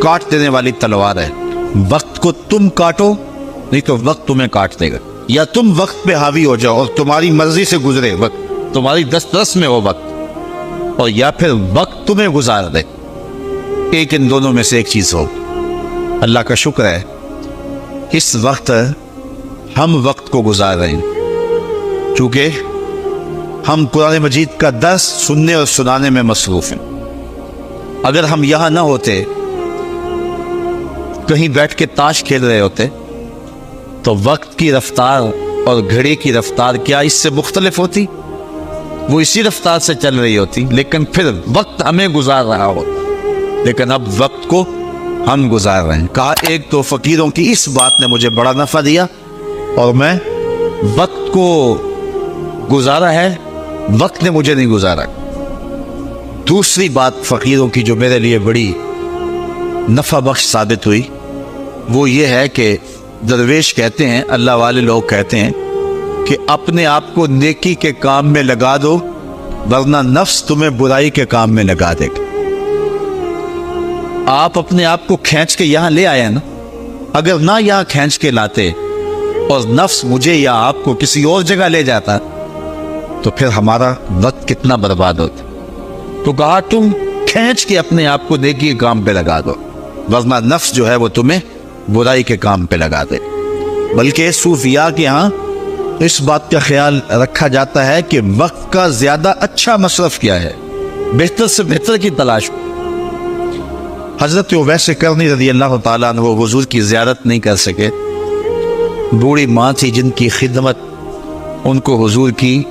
کاٹ دینے والی تلوار ہے. وقت کو تم کاٹو نہیں تو وقت تمہیں کاٹ دے گا, یا تم وقت پہ حاوی ہو جاؤ اور تمہاری مرضی سے گزرے وقت, تمہاری دسترس میں ہو وقت, اور یا پھر وقت تمہیں گزار دے. ایک ان دونوں میں سے ایک چیز ہو. اللہ کا شکر ہے اس وقت ہم وقت کو گزار رہے ہیں, چونکہ ہم قرآن مجید کا درس سننے اور سنانے میں مصروف ہیں. اگر ہم یہاں نہ ہوتے, کہیں بیٹھ کے تاش کھیل رہے ہوتے, تو وقت کی رفتار اور گھڑی کی رفتار کیا اس سے مختلف ہوتی؟ وہ اسی رفتار سے چل رہی ہوتی, لیکن پھر وقت ہمیں گزار رہا ہوتا. لیکن اب وقت کو ہم گزار رہے ہیں. کہا ایک تو فقیروں کی اس بات نے مجھے بڑا نفع دیا اور میں وقت کو گزارا ہے, وقت نے مجھے نہیں گزارا. دوسری بات فقیروں کی جو میرے لیے بڑی نفع بخش ثابت ہوئی وہ یہ ہے کہ درویش کہتے ہیں, اللہ والے لوگ کہتے ہیں کہ اپنے آپ کو نیکی کے کام میں لگا دو ورنہ نفس تمہیں برائی کے کام میں لگا دے گا. آپ اپنے آپ کو کھینچ کے یہاں لے آئے نا, اگر نہ یہاں کھینچ کے لاتے اور نفس مجھے یا آپ کو کسی اور جگہ لے جاتا تو پھر ہمارا وقت کتنا برباد ہوتا. تو کہا تم کھینچ کے اپنے آپ کو نیکی کے کام پہ لگا دو ورنہ نفس جو ہے وہ تمہیں برائی کے کام پہ لگا دے. بلکہ صوفیاء کے ہاں اس بات کا خیال رکھا جاتا ہے کہ وقت کا زیادہ اچھا مصرف کیا ہے, بہتر سے بہتر کی تلاش. حضرت اویس کرنی رضی اللہ تعالیٰ عنہ حضور کی زیارت نہیں کر سکے. بوڑھی ماں تھی جن کی خدمت ان کو حضور کی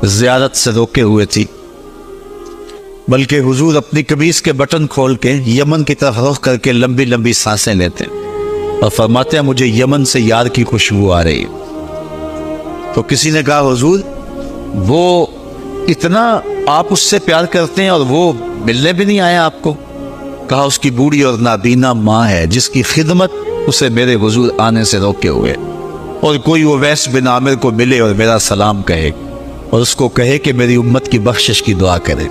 زیارت سے روکے ہوئے تھی, بلکہ حضور اپنی قمیص کے بٹن کھول کے یمن کی طرف رخ کر کے لمبی لمبی سانسیں لیتے اور فرماتے ہیں مجھے یمن سے یار کی خوشبو آ رہی ہے. تو کسی نے کہا حضور وہ اتنا آپ اس سے پیار کرتے ہیں اور وہ ملنے بھی نہیں آیا آپ کو؟ کہا اس کی بوڑھی اور نابینا ماں ہے جس کی خدمت اسے میرے حضور آنے سے روکے ہوئے, اور کوئی اویس بن عامر کو ملے اور میرا سلام کہے اور اس کو کہے کہ میری امت کی بخشش کی دعا کرے.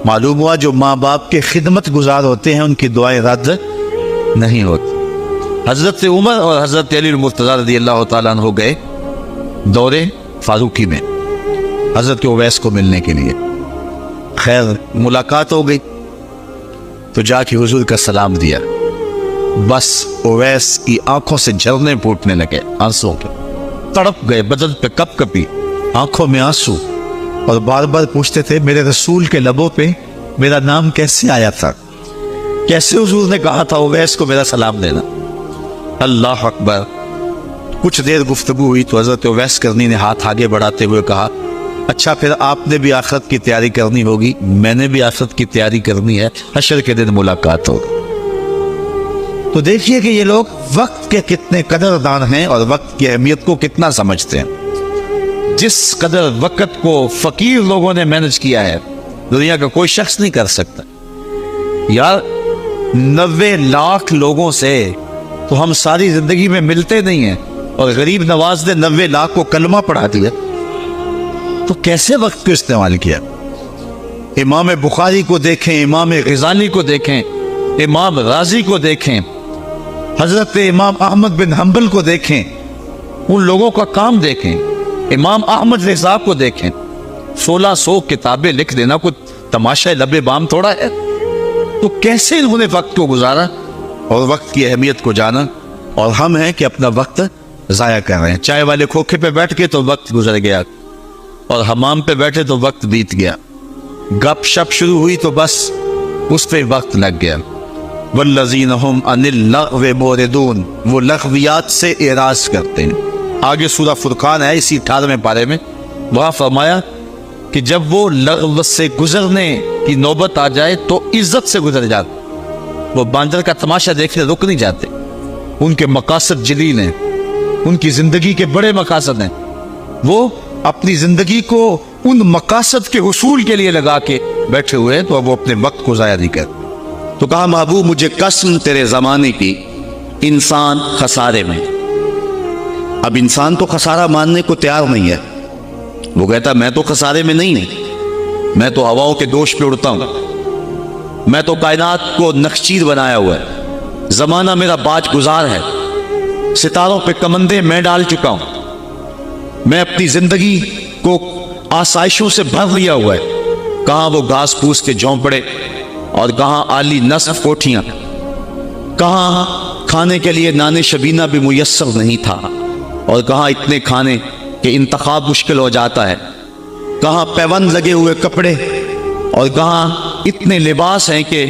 معلوم ہوا جو ماں باپ کے خدمت گزار ہوتے ہیں ان کی دعائیں رد نہیں ہوتی. حضرت عمر اور حضرت علی المرتضیٰ رضی اللہ تعالیٰ عنہ گئے دور فاروقی میں حضرت اویس کو ملنے کے لیے. خیر ملاقات ہو گئی تو جا کے حضور کا سلام دیا. بس اویس کی آنکھوں سے جھرنے پھوٹنے لگے آنسوں کے, تڑپ گئے, بدن پہ کپ کپی, آنکھوں میں آنسو, اور بار بار پوچھتے تھے میرے رسول کے لبوں پہ میرا نام کیسے آیا تھا, کیسے حضور نے کہا تھا اویس کو میرا سلام دینا. اللہ اکبر. کچھ دیر گفتگو ہوئی تو حضرت اویس کرنی نے ہاتھ آگے بڑھاتے ہوئے کہا اچھا پھر آپ نے بھی آخرت کی تیاری کرنی ہوگی, میں نے بھی آخرت کی تیاری کرنی ہے, حشر کے دن ملاقات ہوگی. تو دیکھیے کہ یہ لوگ وقت کے کتنے قدردان ہیں اور وقت کی اہمیت کو کتنا سمجھتے ہیں. جس قدر وقت کو فقیر لوگوں نے مینج کیا ہے دنیا کا کوئی شخص نہیں کر سکتا. یار 90 لاکھ لوگوں سے تو ہم ساری زندگی میں ملتے نہیں ہیں, اور غریب نواز نے 90 لاکھ کو کلمہ پڑھا دیا, تو کیسے وقت کو استعمال کیا. امام بخاری کو دیکھیں, امام غزالی کو دیکھیں, امام رازی کو دیکھیں, حضرت امام احمد بن حنبل کو دیکھیں, ان لوگوں کا کام دیکھیں. امام احمد رضا کو دیکھیں, 1600 کتابیں لکھ دینا کوئی تماشا لب بام تھوڑا ہے. تو کیسے انہوں نے وقت کو گزارا اور وقت کی اہمیت کو جانا, اور ہم ہیں کہ اپنا وقت ضائع کر رہے ہیں. چائے والے کھوکھے پہ بیٹھ کے تو وقت گزر گیا, اور حمام پہ بیٹھے تو وقت بیت گیا. گپ شپ شروع ہوئی تو بس اس پہ وقت لگ گیا. والذین هم عن اللغو معرضون, وہ لغویات سے اعراض کرتے ہیں. آگے سورہ فرقان ہے اسی 18ویں پارے میں, وہاں فرمایا کہ جب وہ لغو سے گزرنے کی نوبت آ جائے تو عزت سے گزر جاتے. وہ باندر کا تماشا دیکھنے رک نہیں جاتے. ان کے مقاصد جلیل ہیں, ان کی زندگی کے بڑے مقاصد ہیں. وہ اپنی زندگی کو ان مقاصد کے حصول کے لیے لگا کے بیٹھے ہوئے ہیں, تو اب وہ اپنے وقت کو ضائع نہیں کرتے. تو کہا محبوب مجھے قسم تیرے زمانے کی, انسان خسارے میں. اب انسان تو خسارہ ماننے کو تیار نہیں ہے. وہ کہتا میں تو خسارے میں نہیں ہوں, میں تو ہواؤں کے دوش پہ اڑتا ہوں, میں تو کائنات کو نخچیر بنایا ہوا ہے، زمانہ میرا باج گزار ہے، ستاروں پہ کمندے میں ڈال چکا ہوں، میں اپنی زندگی کو آسائشوں سے بھر لیا ہوا ہے، کہاں وہ گھاس پھوس کے جھونپڑے اور کہاں عالی نصف کوٹھیاں، کہاں کھانے کے لیے نان شبینہ بھی میسر نہیں تھا، اور کہاں اتنے کھانے کہ انتخاب مشکل ہو جاتا ہے، کہاں پیوند لگے ہوئے کپڑے اور کہاں اتنے لباس ہیں کہ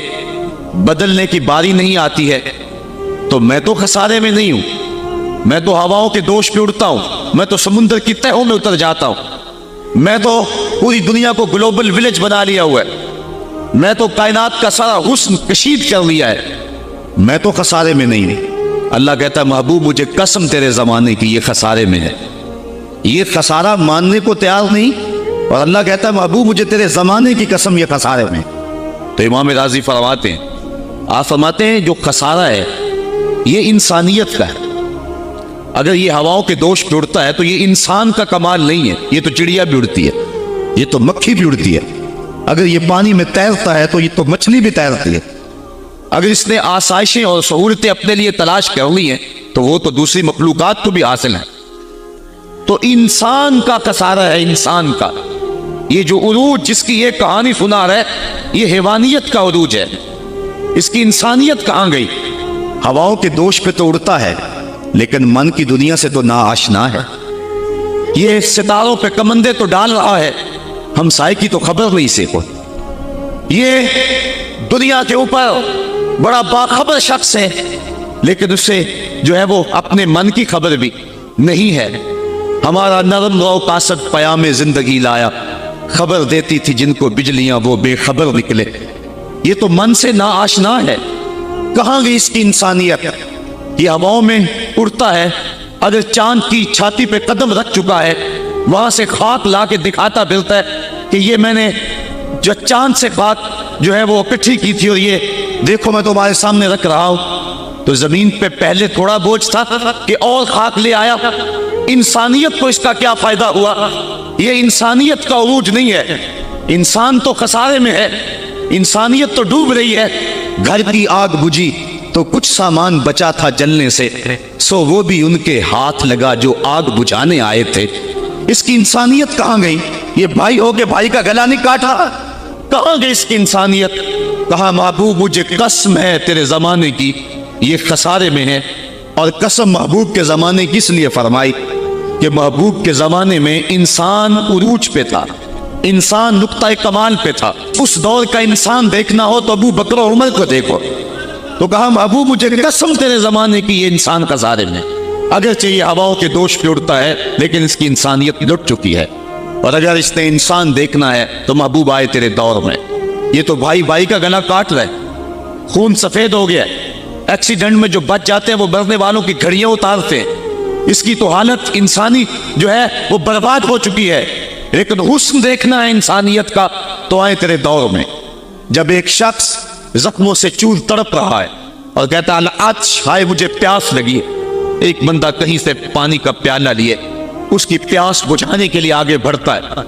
بدلنے کی باری نہیں آتی ہے۔ تو میں تو خسارے میں نہیں ہوں، میں تو ہواؤں کے دوش پہ اڑتا ہوں، میں تو سمندر کی تہوں میں اتر جاتا ہوں، میں تو پوری دنیا کو گلوبل ولیج بنا لیا ہوا ہے، میں تو کائنات کا سارا حسن کشید کر لیا ہے، میں تو خسارے میں نہیں ہوں۔ اللہ کہتا ہے محبوب مجھے قسم تیرے زمانے کی یہ خسارے میں ہے، یہ خسارہ ماننے کو تیار نہیں، اور اللہ کہتا ہے محبوب مجھے تیرے زمانے کی قسم یہ خسارے میں۔ تو امام راضی فرماتے ہیں، آپ فرماتے ہیں جو خسارہ ہے یہ انسانیت کا ہے، اگر یہ ہواؤں کے دوش پہ اڑتا ہے تو یہ انسان کا کمال نہیں ہے، یہ تو چڑیا بھی اڑتی ہے، یہ تو مکھی بھی اڑتی ہے، اگر یہ پانی میں تیرتا ہے تو یہ تو مچھلی بھی تیرتی ہے، اگر اس نے آسائشیں اور سہولتیں اپنے لیے تلاش کر لی ہیں تو وہ تو دوسری مخلوقات کو بھی حاصل ہیں۔ تو انسان کا خسارہ ہے، انسان کا یہ جو عروج جس کی یہ کہانی سنا رہا ہے یہ حیوانیت کا عروج ہے، اس کی انسانیت کہاں گئی؟ ہواؤں کے دوش پہ تو اڑتا ہے لیکن من کی دنیا سے تو ناآشنا ہے، یہ ستاروں پہ کمندے تو ڈال رہا ہے، ہمسائے کی تو خبر نہیں سے کوئی، یہ دنیا کے اوپر بڑا باخبر شخص ہے لیکن اسے جو ہے وہ اپنے من کی خبر بھی نہیں ہے۔ ہمارا نرم رو قاصد پیام زندگی لایا، خبر دیتی تھی جن کو بجلیاں وہ بے خبر نکلے، یہ تو من سے ناآشنا ہے، کہاں گئی اس کی انسانیت؟ یہ ہواؤں میں اڑتا ہے، اگر چاند کی چھاتی پہ قدم رکھ چکا ہے وہاں سے خاک لا کے دکھاتا پھرتا ہے کہ یہ میں نے جو چاند سے خاک جو ہے وہ اکٹھی کی تھی اور یہ دیکھو میں تمہارے سامنے رکھ رہا ہوں۔ تو زمین پہ پہلے تھوڑا بوجھ تھا کہ اور خاک لے آیا، انسانیت کو اس کا کیا فائدہ ہوا؟ یہ انسانیت کا عروج نہیں ہے، انسان تو خسارے میں ہے، انسانیت تو ڈوب رہی ہے۔ گھر کی آگ بجھی تو کچھ سامان بچا تھا جلنے سے، سو وہ بھی ان کے ہاتھ لگا جو آگ بجھانے آئے تھے۔ اس کی انسانیت کہاں گئی؟ یہ بھائی ہو کے بھائی کا گلا نہیں کاٹا، کہاں گئی اس کی انسانیت؟ کہا محبوب مجھے قسم ہے تیرے زمانے کی یہ خسارے میں ہے، اور قسم محبوب کے زمانے کی اس لیے فرمائی کہ محبوب کے زمانے میں انسان عروج پہ تھا، انسان نقطۂ کمال پہ تھا۔ اس دور کا انسان دیکھنا ہو تو ابو بکر و عمر کو دیکھو۔ تو کہا محبوب مجھے قسم تیرے زمانے کی یہ انسان خسارے میں، اگرچہ یہ ہواؤں کے دوش پہ اڑتا ہے لیکن اس کی انسانیت لٹ چکی ہے، اور اگر اس نے انسان دیکھنا ہے تو محبوب آئے تیرے دور میں۔ یہ تو بھائی بھائی کا گلا کاٹ رہا ہے، خون سفید ہو گیا ہے، ایکسیڈنٹ میں جو بچ جاتے ہیں وہ مرنے والوں کی گھڑیاں اتارتے ہیں، اس کی تو حالت انسانی جو ہے وہ برباد ہو چکی ہے، لیکن حسن دیکھنا ہے انسانیت کا تو آئے تیرے دور میں۔ جب ایک شخص زخموں سے چور تڑپ رہا ہے اور کہتا ہے العطش، ہائے مجھے پیاس لگی ہے، ایک بندہ کہیں سے پانی کا پیالہ لیے اس کی پیاس بجھانے کے لیے آگے بڑھتا ہے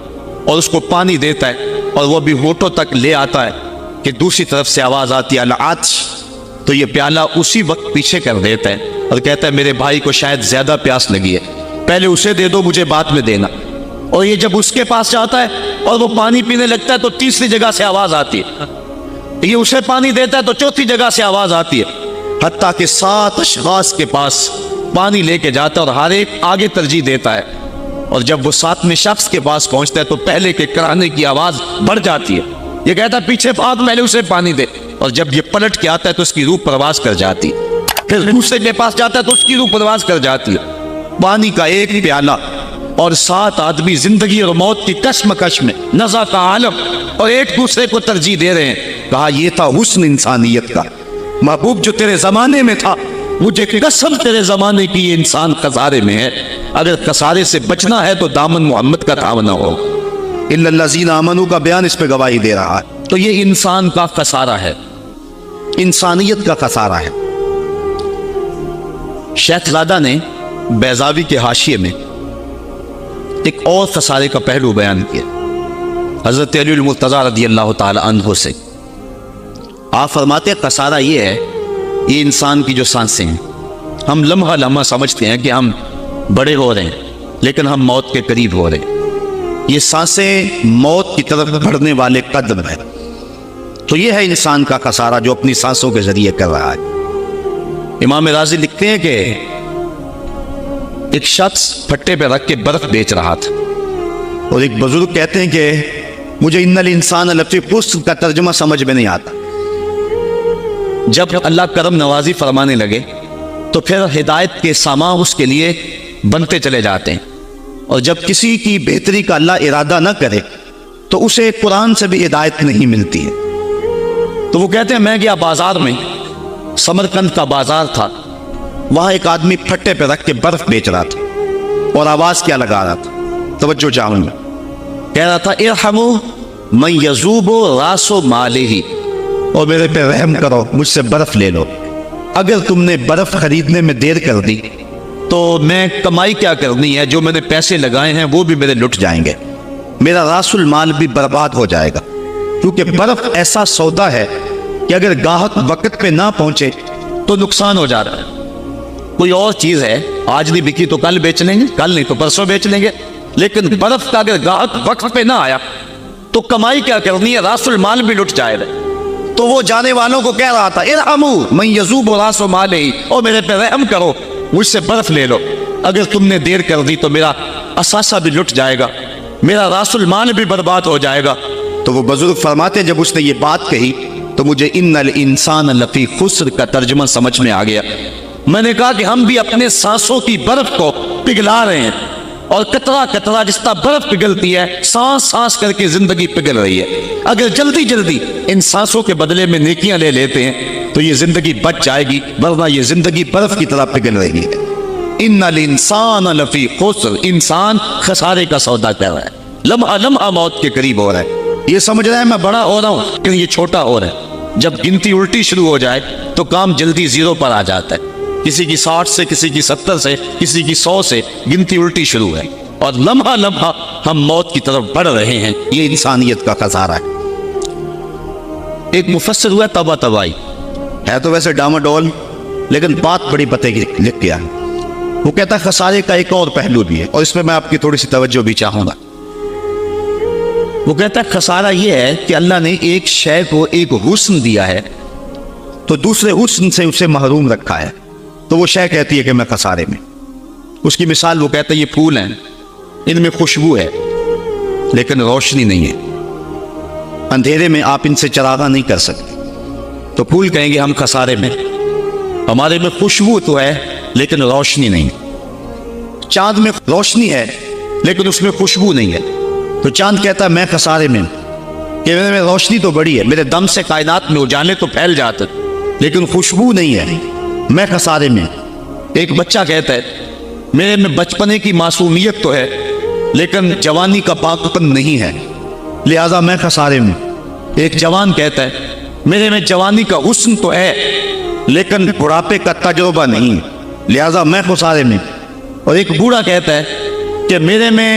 اور اس کو پانی دیتا ہے، اور وہ بھی ہونٹوں تک لے آتا ہے کہ دوسری طرف سے آواز آتی ہے العطش، تو یہ پیالہ اسی وقت پیچھے کر دیتا ہے اور کہتا ہے میرے بھائی کو شاید زیادہ پیاس لگی ہے، پہلے اسے دے دو مجھے بعد میں دینا۔ اور یہ جب اس کے پاس جاتا ہے اور وہ پانی پینے لگتا ہے تو تیسری جگہ سے آواز آتی ہے، یہ اسے پانی دیتا ہے تو چوتھی جگہ سے آواز آتی ہے، حتیٰ کہ 7 اشخاص کے پاس پانی لے کے جاتا ہے اور ہر ایک آگے ترجیح دیتا ہے، اور جب وہ 7ویں شخص کے پاس پہنچتا ہے تو پہلے کے کرانے کی آواز بڑھ جاتی ہے، یہ کہتا ہے پیچھے بھاگ پہلے اسے پانی دے، اور جب یہ پلٹ کے آتا ہے تو اس کی روح پرواز کر جاتی ہے، پھر دوسرے کے پاس جاتا ہے تو اس کی روح پرواز کر جاتی ہے۔ پانی کا ایک پیالہ اور 7 آدمی زندگی اور موت کی کشمکش میں نزع کا عالم، اور ایک دوسرے کو ترجیح دے رہے ہیں۔ کہا یہ تھا حسن انسانیت کا، محبوب جو تیرے زمانے میں تھا، مجھے قسم تیرے زمانے کی یہ انسان خسارے میں ہے، اگر خسارے سے بچنا ہے تو دامن محمد کا تھامنا ہو۔ الا الذین آمنوا کا بیان اس پہ گواہی دے رہا ہے۔ تو یہ انسان کا خسارہ ہے، انسانیت کا خسارہ ہے۔ شیخ زادہ نے بیضاوی کے حاشیے میں ایک اور خسارے کا پہلو بیان کیا، حضرت علی المرتضیٰ رضی اللہ تعالی عنہ سے۔ آپ فرماتے ہیں خسارہ یہ ہے، یہ انسان کی جو سانسیں ہیں، ہم لمحہ لمحہ سمجھتے ہیں کہ ہم بڑے ہو رہے ہیں لیکن ہم موت کے قریب ہو رہے ہیں۔ یہ سانسیں موت کی طرف بڑھنے والے قدم ہیں۔ تو یہ ہے انسان کا خسارہ جو اپنی سانسوں کے ذریعے کر رہا ہے۔ امام راضی لکھتے ہیں کہ ایک شخص پھٹے پہ رکھ کے برف بیچ رہا تھا، اور ایک بزرگ کہتے ہیں کہ مجھے ان الانسان لفی خسر کا ترجمہ سمجھ میں نہیں آتا۔ جب اللہ کرم نوازی فرمانے لگے تو پھر ہدایت کے سامان اس کے لیے بنتے چلے جاتے ہیں، اور جب کسی کی بہتری کا اللہ ارادہ نہ کرے تو اسے قرآن سے بھی ہدایت نہیں ملتی ہے۔ تو وہ کہتے ہیں میں گیا بازار میں، سمرقند کا بازار تھا، وہاں ایک آدمی پھٹے پہ رکھ کے برف بیچ رہا تھا، اور آواز کیا لگا رہا تھا، توجہ چاہوں گا، کہہ رہا تھا ارحمو من یذوب راس مالہ، اور میرے پہ رحم کرو، مجھ سے برف لے لو، اگر تم نے برف خریدنے میں دیر کر دی تو میں کمائی کیا کرنی ہے، جو میں نے پیسے لگائے ہیں وہ بھی میرے لٹ جائیں گے، میرا راس المال بھی برباد ہو جائے گا، کیونکہ برف ایسا سودا ہے کہ اگر گاہک وقت پہ نہ پہنچے تو نقصان ہو جاتا ہے۔ کوئی اور چیز ہے آج نہیں بکی تو کل بیچ لیں گے، کل نہیں تو پرسوں بیچ لیں گے، لیکن برف کا اگر گاہک وقت پہ نہ آیا تو کمائی کیا کرنی ہے، راس المال بھی لٹ جائے گا۔ تو وہ جانے والوں کو کہہ رہا تھا ارحمو من یذوب راس مالہ، اور میرے پہ رحم کرو، مجھ سے برف لے لو، اگر تم نے دیر کر دی تو میرا اثاثہ بھی لٹ جائے گا، میرا راس المال بھی برباد ہو جائے گا۔ تو وہ بزرگ فرماتے ہیں جب اس نے یہ بات کہی تو مجھے ان الانسان لفی خسر کا ترجمہ سمجھ میں آ گیا۔ میں نے کہا کہ ہم بھی اپنے سانسوں کی برف کو پگھلا رہے ہیں، اور قطرہ قطرہ جس طرح برف پگھلتی ہے، سانس سانس کر کے زندگی پگھل رہی ہے۔ اگر جلدی جلدی ان سانسوں کے بدلے میں نیکیاں لے لیتے ہیں تو یہ زندگی بچ جائے گی، ورنہ یہ زندگی برف کی طرح پگھل رہی ہے۔ ان الانسان لفی خسر، انسان خسارے کا سودا کر رہا ہے، لمحہ لمحہ موت کے قریب ہو رہا ہے، یہ سمجھ رہا ہے میں بڑا ہو رہا ہوں لیکن یہ چھوٹا ہو رہا ہے۔ جب گنتی الٹی شروع ہو جائے تو کام جلدی زیرو پر آ جاتا ہے، کسی کی 60 سے، کسی کی 70 سے، کسی کی 100 سے گنتی الٹی شروع ہے، اور لمحہ لمحہ ہم موت کی طرف بڑھ رہے ہیں۔ یہ انسانیت کا خسارہ ہے۔ ایک مفسر ہوا تبا تبائی ہے، تو ویسے ڈاماڈول، لیکن بات بڑی پتے کی لکھ گیا ہے۔ وہ کہتا ہے خسارے کا ایک اور پہلو بھی ہے، اور اس میں میں آپ کی تھوڑی سی توجہ بھی چاہوں گا۔ وہ کہتا ہے خسارہ یہ ہے کہ اللہ نے ایک شے کو ایک حسن دیا ہے تو دوسرے حسن سے اسے محروم رکھا ہے، تو وہ شے کہتی ہے کہ میں خسارے میں۔ اس کی مثال وہ کہتا ہے یہ پھول ہیں، ان میں خوشبو ہے لیکن روشنی نہیں ہے، اندھیرے میں آپ ان سے چراغاں نہیں کر سکتے، تو پھول کہیں گے ہم خسارے میں، ہمارے میں خوشبو تو ہے لیکن روشنی نہیں۔ چاند میں روشنی ہے لیکن اس میں خوشبو نہیں ہے، تو چاند کہتا ہے میں خسارے میں ہوں، کہ میرے میں روشنی تو بڑی ہے، میرے دم سے کائنات میں اجالے تو پھیل جاتے لیکن خوشبو نہیں ہے، میں خسارے میں ہوں۔ ایک بچہ کہتا ہے میرے میں بچپنے کی معصومیت تو ہے لیکن جوانی کا پاکپن نہیں ہے، لہذا میں خسارے میں ہوں۔ ایک جوان کہتا ہے میرے میں جوانی کا حسن تو ہے لیکن بڑھاپے کا تجربہ نہیں، لہذا میں خسارے میں ہوں۔ اور ایک بوڑھا کہتا ہے کہ میرے میں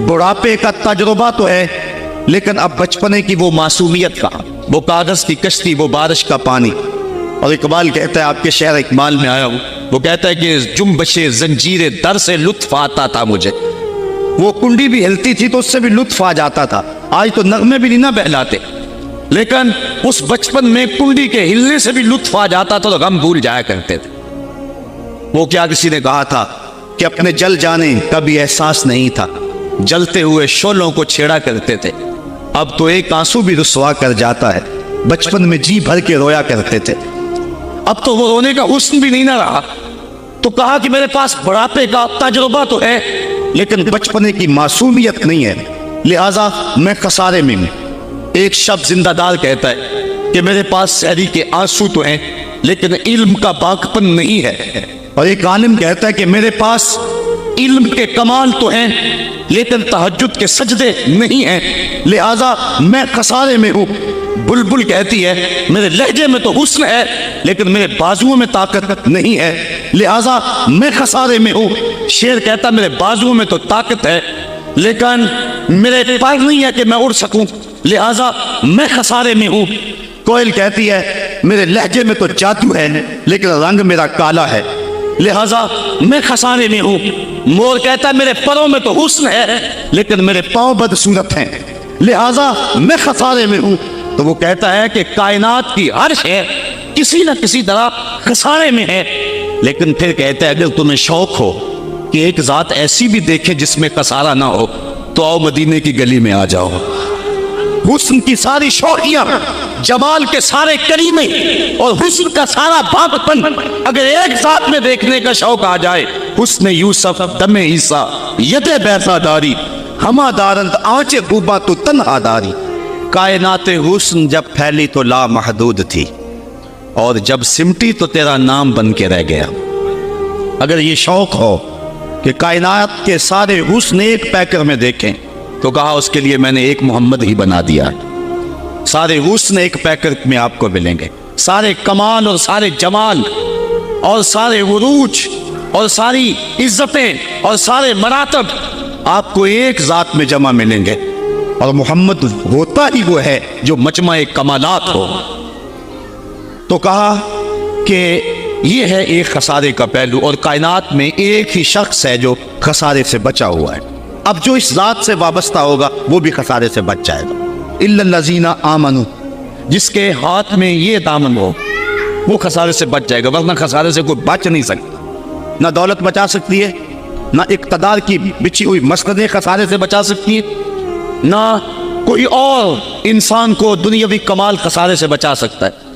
بڑھاپے کا تجربہ تو ہے لیکن اب بچپنے کی وہ معصومیت کہاں، وہ کاغذ کی کشتی، وہ بارش کا پانی۔ اور اقبال کہتا ہے، آپ کے شعر اقبال میں آیا ہوں، وہ کہتا ہے کہ جنبش زنجیر در سے لطف آتا تھا مجھے، وہ کنڈی بھی ہلتی تھی تو اس سے بھی لطف آ جاتا تھا، آج تو نغمے بھی نہیں نہ بہلاتے، لیکن اس بچپن میں کنڈی کے ہلنے سے بھی لطف آ جاتا تھا تو غم بھول جایا کرتے تھے۔ وہ کیا کسی نے کہا تھا کہ اپنے جل جانے کا بھی احساس نہیں تھا، جلتے ہوئے شعلوں کو چھیڑا کرتے تھے، اب تو ایک آنسو بھی رسوا کر جاتا ہے، بچپن میں جی بھر کے رویا کرتے تھے، اب تو وہ رونے کا حسن بھی نہیں نہ رہا۔ تو کہا کہ میرے پاس بڑھاپے کا تجربہ تو ہے لیکن بچپنے کی معصومیت نہیں ہے، لہذا میں خسارے میں ہوں۔ ایک شب زندہ دار کہتا ہے کہ میرے پاس سحری کے آنسو تو ہیں لیکن علم کا پاکپن نہیں ہے، اور ایک عالم کہتا ہے کہ میرے پاس علم کے کمال تو ہیں لیکن تہجد کے سجدے نہیں ہیں، لہذا میں خسارے میں ہوں۔ بلبل کہتی ہے میرے لہجے میں تو حسن ہے لیکن میرے بازوؤں میں طاقت نہیں ہے، لہذا میں خسارے میں ہوں۔ شیر کہتا میرے بازوؤں میں تو طاقت ہے لیکن میرے پیر نہیں ہے کہ میں اڑ سکوں، لہذا میں خسارے میں ہوں۔ کوئل کہتی ہے میرے لہجے میں تو جادو ہے لیکن رنگ میرا کالا ہے، لہذا میں خسارے میں ہوں۔ مور کہتا ہے میرے پروں میں تو حسن ہے لیکن میرے پاؤں بدصورت ہیں، لہذا میں خسارے میں ہوں۔ تو وہ کہتا ہے کہ کائنات کی ہر شے کسی نہ کسی طرح خسارے میں ہے، لیکن پھر کہتا ہے اگر تمہیں شوق ہو کہ ایک ذات ایسی بھی دیکھے جس میں خسارہ نہ ہو تو آؤ مدینے کی گلی میں آ جاؤ۔ حسن کی ساری شوقیاں، جمال کے سارے کریمے اور حسن کا سارا باغپن اگر ایک ذات میں دیکھنے کا شوق آ جائے، حسن یوسف دم عیسیٰ ید بیضا داری، ہما دارند آنچ خوباں تو تنہا داری۔ کائنات حسن جب پھیلی تو لا محدود تھی اور جب سمٹی تو تیرا نام بن کے رہ گیا۔ اگر یہ شوق ہو کہ کائنات کے سارے حسن ایک پیکر میں دیکھیں تو کہا اس کے لیے میں نے ایک محمد ہی بنا دیا۔ سارے حسن ایک پیکر میں آپ کو ملیں گے، سارے کمال اور سارے جمال اور سارے عروج اور ساری عزتیں اور سارے مراتب آپ کو ایک ذات میں جمع ملیں گے، اور محمد ہوتا ہی وہ ہے جو مجمع کمالات ہو۔ تو کہا کہ یہ ہے ایک خسارے کا پہلو، اور کائنات میں ایک ہی شخص ہے جو خسارے سے بچا ہوا ہے۔ اب جو اس ذات سے وابستہ ہوگا وہ بھی خسارے سے بچ جائے گا۔ الا الذین آمنوا، جس کے ہاتھ میں یہ دامن ہو وہ خسارے سے بچ جائے گا، ورنہ خسارے سے کوئی بچ نہیں سکتا۔ نہ دولت بچا سکتی ہے، نہ اقتدار کی بچھی ہوئی مسندیں خسارے سے بچا سکتی ہے، نہ کوئی اور انسان کو دنیاوی کمال خسارے سے بچا سکتا ہے۔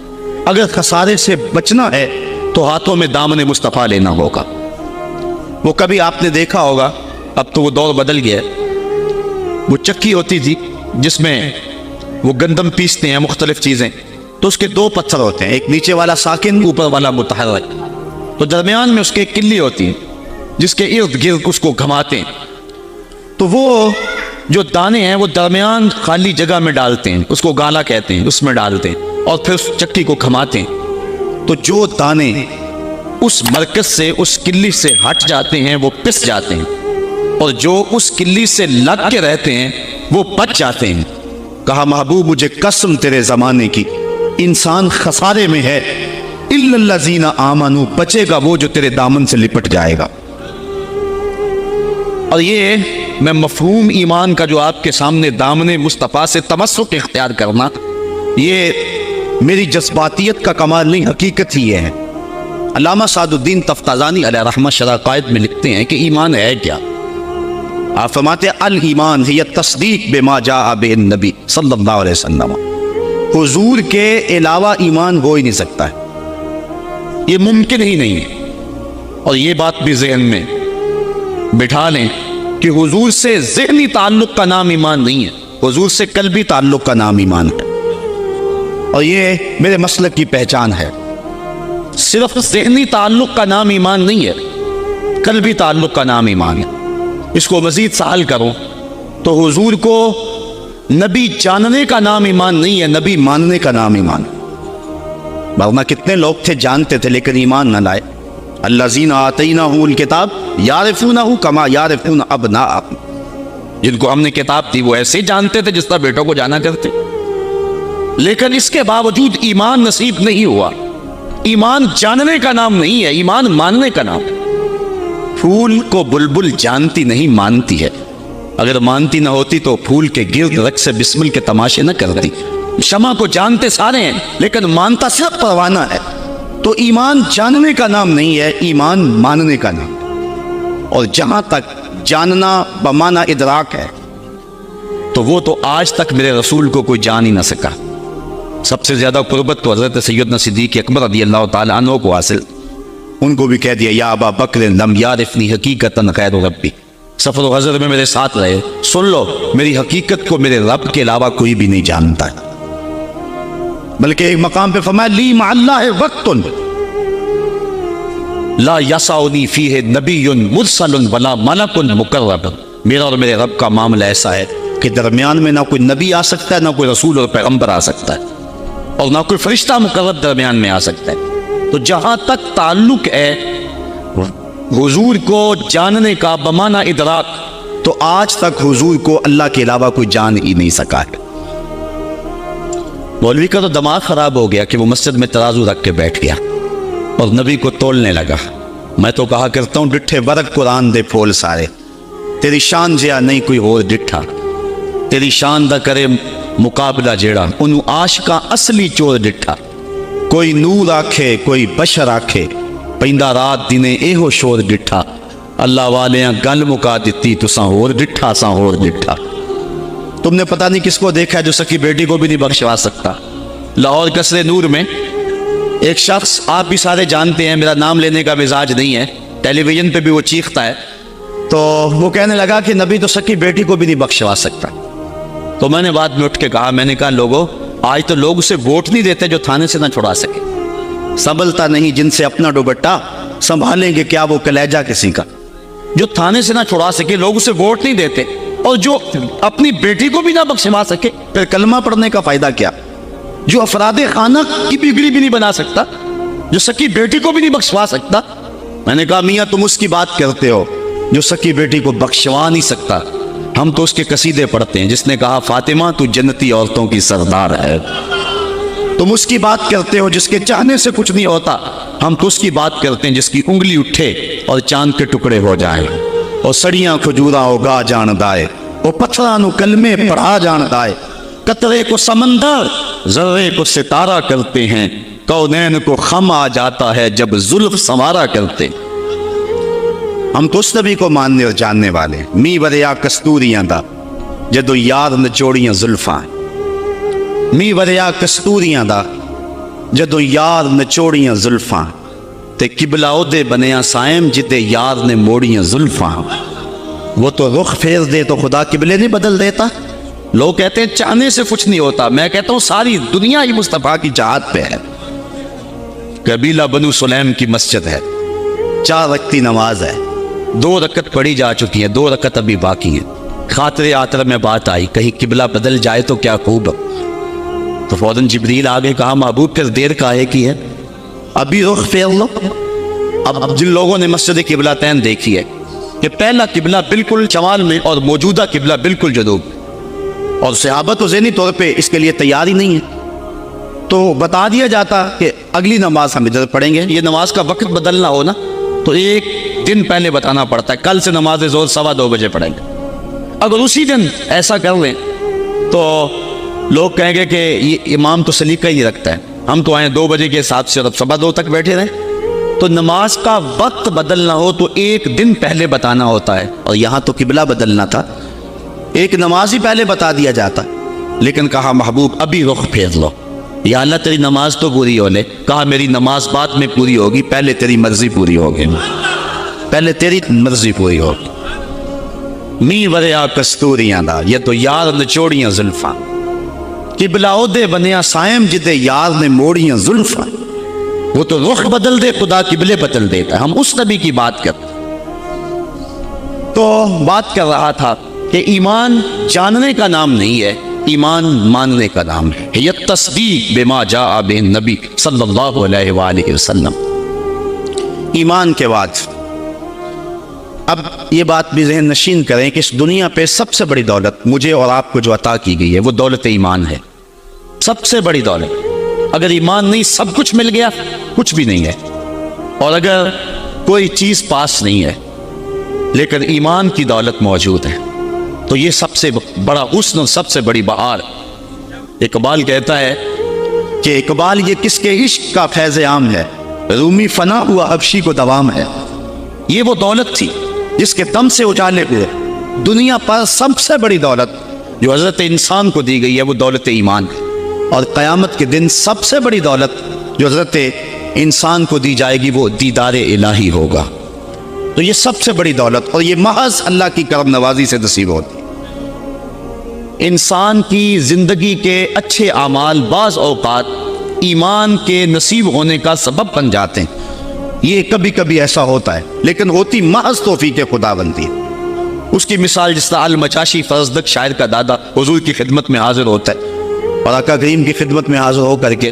اگر خسارے سے بچنا ہے تو ہاتھوں میں دامن مصطفیٰ لینا ہوگا۔ وہ کبھی آپ نے دیکھا ہوگا، اب تو وہ دور بدل گیا ہے، وہ چکی ہوتی تھی جس میں وہ گندم پیستے ہیں، مختلف چیزیں، تو اس کے دو پتھر ہوتے ہیں، ایک نیچے والا ساکن، اوپر والا متحرک، تو درمیان میں اس کے ایک کلی ہوتی ہے جس کے ارد گرد اس کو گھماتے ہیں، تو وہ جو دانے ہیں وہ درمیان خالی جگہ میں ڈالتے ہیں، اس کو گالا کہتے ہیں، اس میں ڈالتے ہیں اور پھر اس چکی کو گھماتے ہیں۔ تو جو دانے اس مرکز سے، اس کلی سے ہٹ جاتے ہیں وہ پس جاتے ہیں، اور جو اس کلی سے لگ کے رہتے ہیں وہ بچ جاتے ہیں۔ کہا محبوب مجھے قسم تیرے زمانے کی، انسان خسارے میں ہے، الا الذین آمنوا، بچے گا وہ جو تیرے دامن سے لپٹ جائے گا۔ اور یہ میں مفہوم ایمان کا جو آپ کے سامنے دامن مصطفیٰ سے تمسک اختیار کرنا، یہ میری جذباتیت کا کمال نہیں، حقیقت ہی یہ ہے۔ علامہ سعد الدین تفتازانی علیہ رحمہ شرح قائد میں لکھتے ہیں کہ ایمان ہے کیا؟ آپ فرماتے ہیں الایمان ہی تصدیق بما جاء بہ النبی صلی اللہ علیہ وسلم، حضور کے علاوہ ایمان ہو ہی نہیں سکتا ہے، یہ ممکن ہی نہیں ہے۔ اور یہ بات بھی ذہن میں بٹھا لیں کہ حضور سے ذہنی تعلق کا نام ایمان نہیں ہے، حضور سے قلبی تعلق کا نام ایمان ہے، اور یہ میرے مسلک کی پہچان ہے۔ صرف ذہنی تعلق کا نام ایمان نہیں ہے، قلبی تعلق کا نام ایمان ہے۔ اس کو مزید سہل کروں تو حضور کو نبی جاننے کا نام ایمان نہیں ہے، نبی ماننے کا نام ایمان ہے۔ ورنہ کتنے لوگ تھے جانتے تھے لیکن ایمان نہ لائے۔ الذین آتیناہم الکتاب یعرفونہ کما یعرفون ابناءہم، جن کو ہم نے کتاب دی وہ ایسے ہی جانتے تھے جس طرح بیٹوں کو جانا کرتے، لیکن اس کے باوجود ایمان نصیب نہیں ہوا۔ ایمان جاننے کا نام نہیں ہے، ایمان ماننے کا نام ہے۔ پھول کو بلبل جانتی نہیں مانتی ہے، اگر مانتی نہ ہوتی تو پھول کے گرد رقص بسمل کے تماشے نہ کرتی۔ شمع کو جانتے سارے ہیں لیکن مانتا صرف پروانہ ہے۔ تو ایمان جاننے کا نام نہیں ہے، ایمان ماننے کا نام ہے۔ اور جہاں تک جاننا بمعنی ادراک ہے تو وہ تو آج تک میرے رسول کو کوئی جان ہی نہ سکا۔ سب سے زیادہ قربت تو حضرت سیدنا صدیق اکبر رضی اللہ تعالیٰ عنہ کو حاصل، ان کو بھی کہہ دیا یا ابا بکر لم یعرفنی حقیقتاً غیر ربی، سفر و حضر میں میرے ساتھ رہے، سن لو میری حقیقت کو میرے رب کے علاوہ کوئی بھی نہیں جانتا ہے۔ بلکہ ایک مقام پہ فرمایا لی مع اللہ وقت لا یسعنی فیہ نبی مرسل ولا ملک مقرب، میرا اور میرے رب کا معاملہ ایسا ہے کہ درمیان میں نہ کوئی نبی آ سکتا ہے، نہ کوئی رسول اور پیغمبر آ سکتا ہے، اور نہ کوئی فرشتہ مقرب درمیان میں آ سکتا ہے۔ تو جہاں تک تعلق ہے حضور کو جاننے کا بمعنی ادراک، تو آج تک حضور کو اللہ کے علاوہ کوئی جان ہی نہیں سکا ہے۔ مولوی کا تو دماغ خراب ہو گیا کہ وہ مسجد میں ترازو رکھ کے بیٹھ گیا اور نبی کو تولنے لگا۔ میں تو کہا کرتا ہوں ڈٹھے ورق قرآن دے پھول سارے، تیری شان جیا نہیں کوئی اور ڈٹھا، تیری شان دا کرے مقابلہ جیڑا انہوں عاشقاں اصلی چور ڈٹھا۔ کوئی نور آکھے کوئی بشر آکھے، پیندہ رات دینے ایہو شور ڈٹھا، اللہ والیاں گل مکا دیتی تساں ہور ڈٹھا ساں ہور ڈٹھا۔ تم نے پتہ نہیں کس کو دیکھا ہے جو سکی بیٹی کو بھی نہیں بخشوا سکتا۔ لاہور قصر نور میں ایک شخص، آپ بھی سارے جانتے ہیں، میرا نام لینے کا مزاج نہیں ہے، ٹیلی ویژن پہ بھی وہ چیختا ہے، تو وہ کہنے لگا کہ نبی تو سکی بیٹی کو بھی نہیں بخشوا سکتا۔ تو میں نے بعد میں اٹھ کے کہا، میں نے کہا لوگوں آج تو لوگ اسے ووٹ نہیں دیتے جو تھانے سے نہ چھڑا سکے، سنبھلتا نہیں جن سے اپنا دوپٹہ، سنبھالیں گے کیا وہ کلیجہ کسی کا۔ جو تھانے سے نہ چھڑا سکے لوگ اسے ووٹ نہیں دیتے، اور جو اپنی بیٹی کو بھی نہ بخشوا سکے پھر کلمہ پڑھنے کا فائدہ کیا؟ جو افراد خانہ کی بگڑی بھی نہیں بنا سکتا، جو سکی بیٹی کو بھی نہیں بخشوا سکتا۔ میں نے کہا میاں تم اس کی بات کرتے ہو جو سکی بیٹی کو بخشوا نہیں سکتا، ہم تو اس کے قصیدے پڑھتے ہیں جس نے کہا فاطمہ تو جنتی عورتوں کی سردار ہے۔ تم اس کی بات کرتے ہو جس کے چاہنے سے کچھ نہیں ہوتا، ہم تو اس کی بات کرتے ہیں جس کی انگلی اٹھے اور چاند کے ٹکڑے ہو جائیں، اور سڑیاں کھجوراں اگا جان دائے، اور پتھراں نو کلمے پڑھا جان دائے، قطرے کو سمندر ذرے کو ستارہ کرتے ہیں، کونین کو خم آ جاتا ہے جب زلف سنوارا کرتے۔ ہم تو اس نبی کو ماننے اور جاننے والے، می وریا کستوریاں دا جدو یار نچوڑیاں زلفاں، می وریا کستوریاں دا جدو یار نچوڑیاں زلفاں، تے قبلہ عہدے بنیا سائم جدے یار نے موڑیاں زلفاں۔ وہ تو رخ پھیر دے تو خدا قبلے نہیں بدل دیتا۔ لوگ کہتے ہیں چاہنے سے کچھ نہیں ہوتا، میں کہتا ہوں ساری دنیا ہی مصطفیٰ کی چاہت پہ ہے۔ قبیلہ بنو سلیم کی مسجد ہے، 4 رکعتی نماز ہے، 2 رکعت پڑھی جا چکی ہیں، 2 رکعت ابھی باقی ہیں۔ خاطر آتر میں بات آئی کہیں قبلہ بدل جائے تو کیا خوب، تو فوراً جبریل آگے کہا محبوب پھر دیر کاہے کی ہے، ابھی رخ پھیر لو۔ اب جن لوگوں نے مسجد قبلہ تین دیکھی ہے کہ پہلا قبلہ بالکل شمال میں اور موجودہ قبلہ بالکل جنوب، اور صحابہ تو ذہنی طور پہ اس کے لیے تیار ہی نہیں ہے، تو بتا دیا جاتا کہ اگلی نماز ہم ادھر پڑھیں گے۔ یہ نماز کا وقت بدلنا ہو نا تو 1 دن پہلے بتانا پڑتا ہے، کل سے نماز ظہر 2:15 بجے پڑھیں گے۔ اگر اسی دن ایسا کر لیں تو لوگ کہیں گے کہ یہ امام تو سلیقہ ہی نہیں رکھتا ہے، ہم تو آئیں 2 بجے کے حساب سے اور اب 2:15 تک بیٹھے رہیں۔ تو نماز کا وقت بدلنا ہو تو 1 دن پہلے بتانا ہوتا ہے، اور یہاں تو قبلہ بدلنا تھا، ایک نماز ہی پہلے بتا دیا جاتا، لیکن کہا محبوب ابھی رخ پھیر لو۔ یا اللہ تیری نماز تو پوری ہو لے، کہا میری نماز بعد میں پوری ہوگی، پہلے تیری مرضی پوری ہوگی، پہلے تیری مرضی پوری ہوگی۔ می وریا کستوریاں دا یہ تو یار نچوڑیاں زلفاں، قبلہ عہدے بنیا سائم جدے یار نے موڑیاں زلفاں۔ وہ تو رخ بدل دے خدا قبلے بدل دیتا ہے، ہم اس نبی کی بات کرتے۔ تو بات کر رہا تھا کہ ایمان جاننے کا نام نہیں ہے، ایمان ماننے کا نام ہے۔ یہ تصدیق بما جاء بہ نبی صلی اللہ علیہ وآلہ وسلم۔ ایمان کے بعد اب یہ بات بھی ذہن نشین کریں کہ اس دنیا پہ سب سے بڑی دولت مجھے اور آپ کو جو عطا کی گئی ہے وہ دولت ایمان ہے، سب سے بڑی دولت۔ اگر ایمان نہیں سب کچھ مل گیا کچھ بھی نہیں ہے، اور اگر کوئی چیز پاس نہیں ہے لیکن ایمان کی دولت موجود ہے تو یہ سب سے بڑا حسن اور سب سے بڑی بہار۔ اقبال کہتا ہے کہ اقبال یہ کس کے عشق کا فیض عام ہے، رومی فنا ہوا حبشی کو دوام ہے۔ یہ وہ دولت تھی جس کے دم سے اجالے ہوئے دنیا پر سب سے بڑی دولت جو حضرت انسان کو دی گئی ہے وہ دولت ایمان ہے، اور قیامت کے دن سب سے بڑی دولت جو حضرت انسان کو دی جائے گی وہ دیدار الہی ہوگا۔ تو یہ سب سے بڑی دولت، اور یہ محض اللہ کی کرم نوازی سے نصیب ہوتی ہے۔ انسان کی زندگی کے اچھے اعمال بعض اوقات ایمان کے نصیب ہونے کا سبب بن جاتے ہیں، یہ کبھی کبھی ایسا ہوتا ہے، لیکن ہوتی محض توفیق خدا بنتی ہے۔ اس کی مثال جس طرح المچاشی فرزدق شاعر کا دادا حضور کی خدمت میں حاضر ہوتا ہے اور آقا کریم کی خدمت میں حاضر ہو کر کے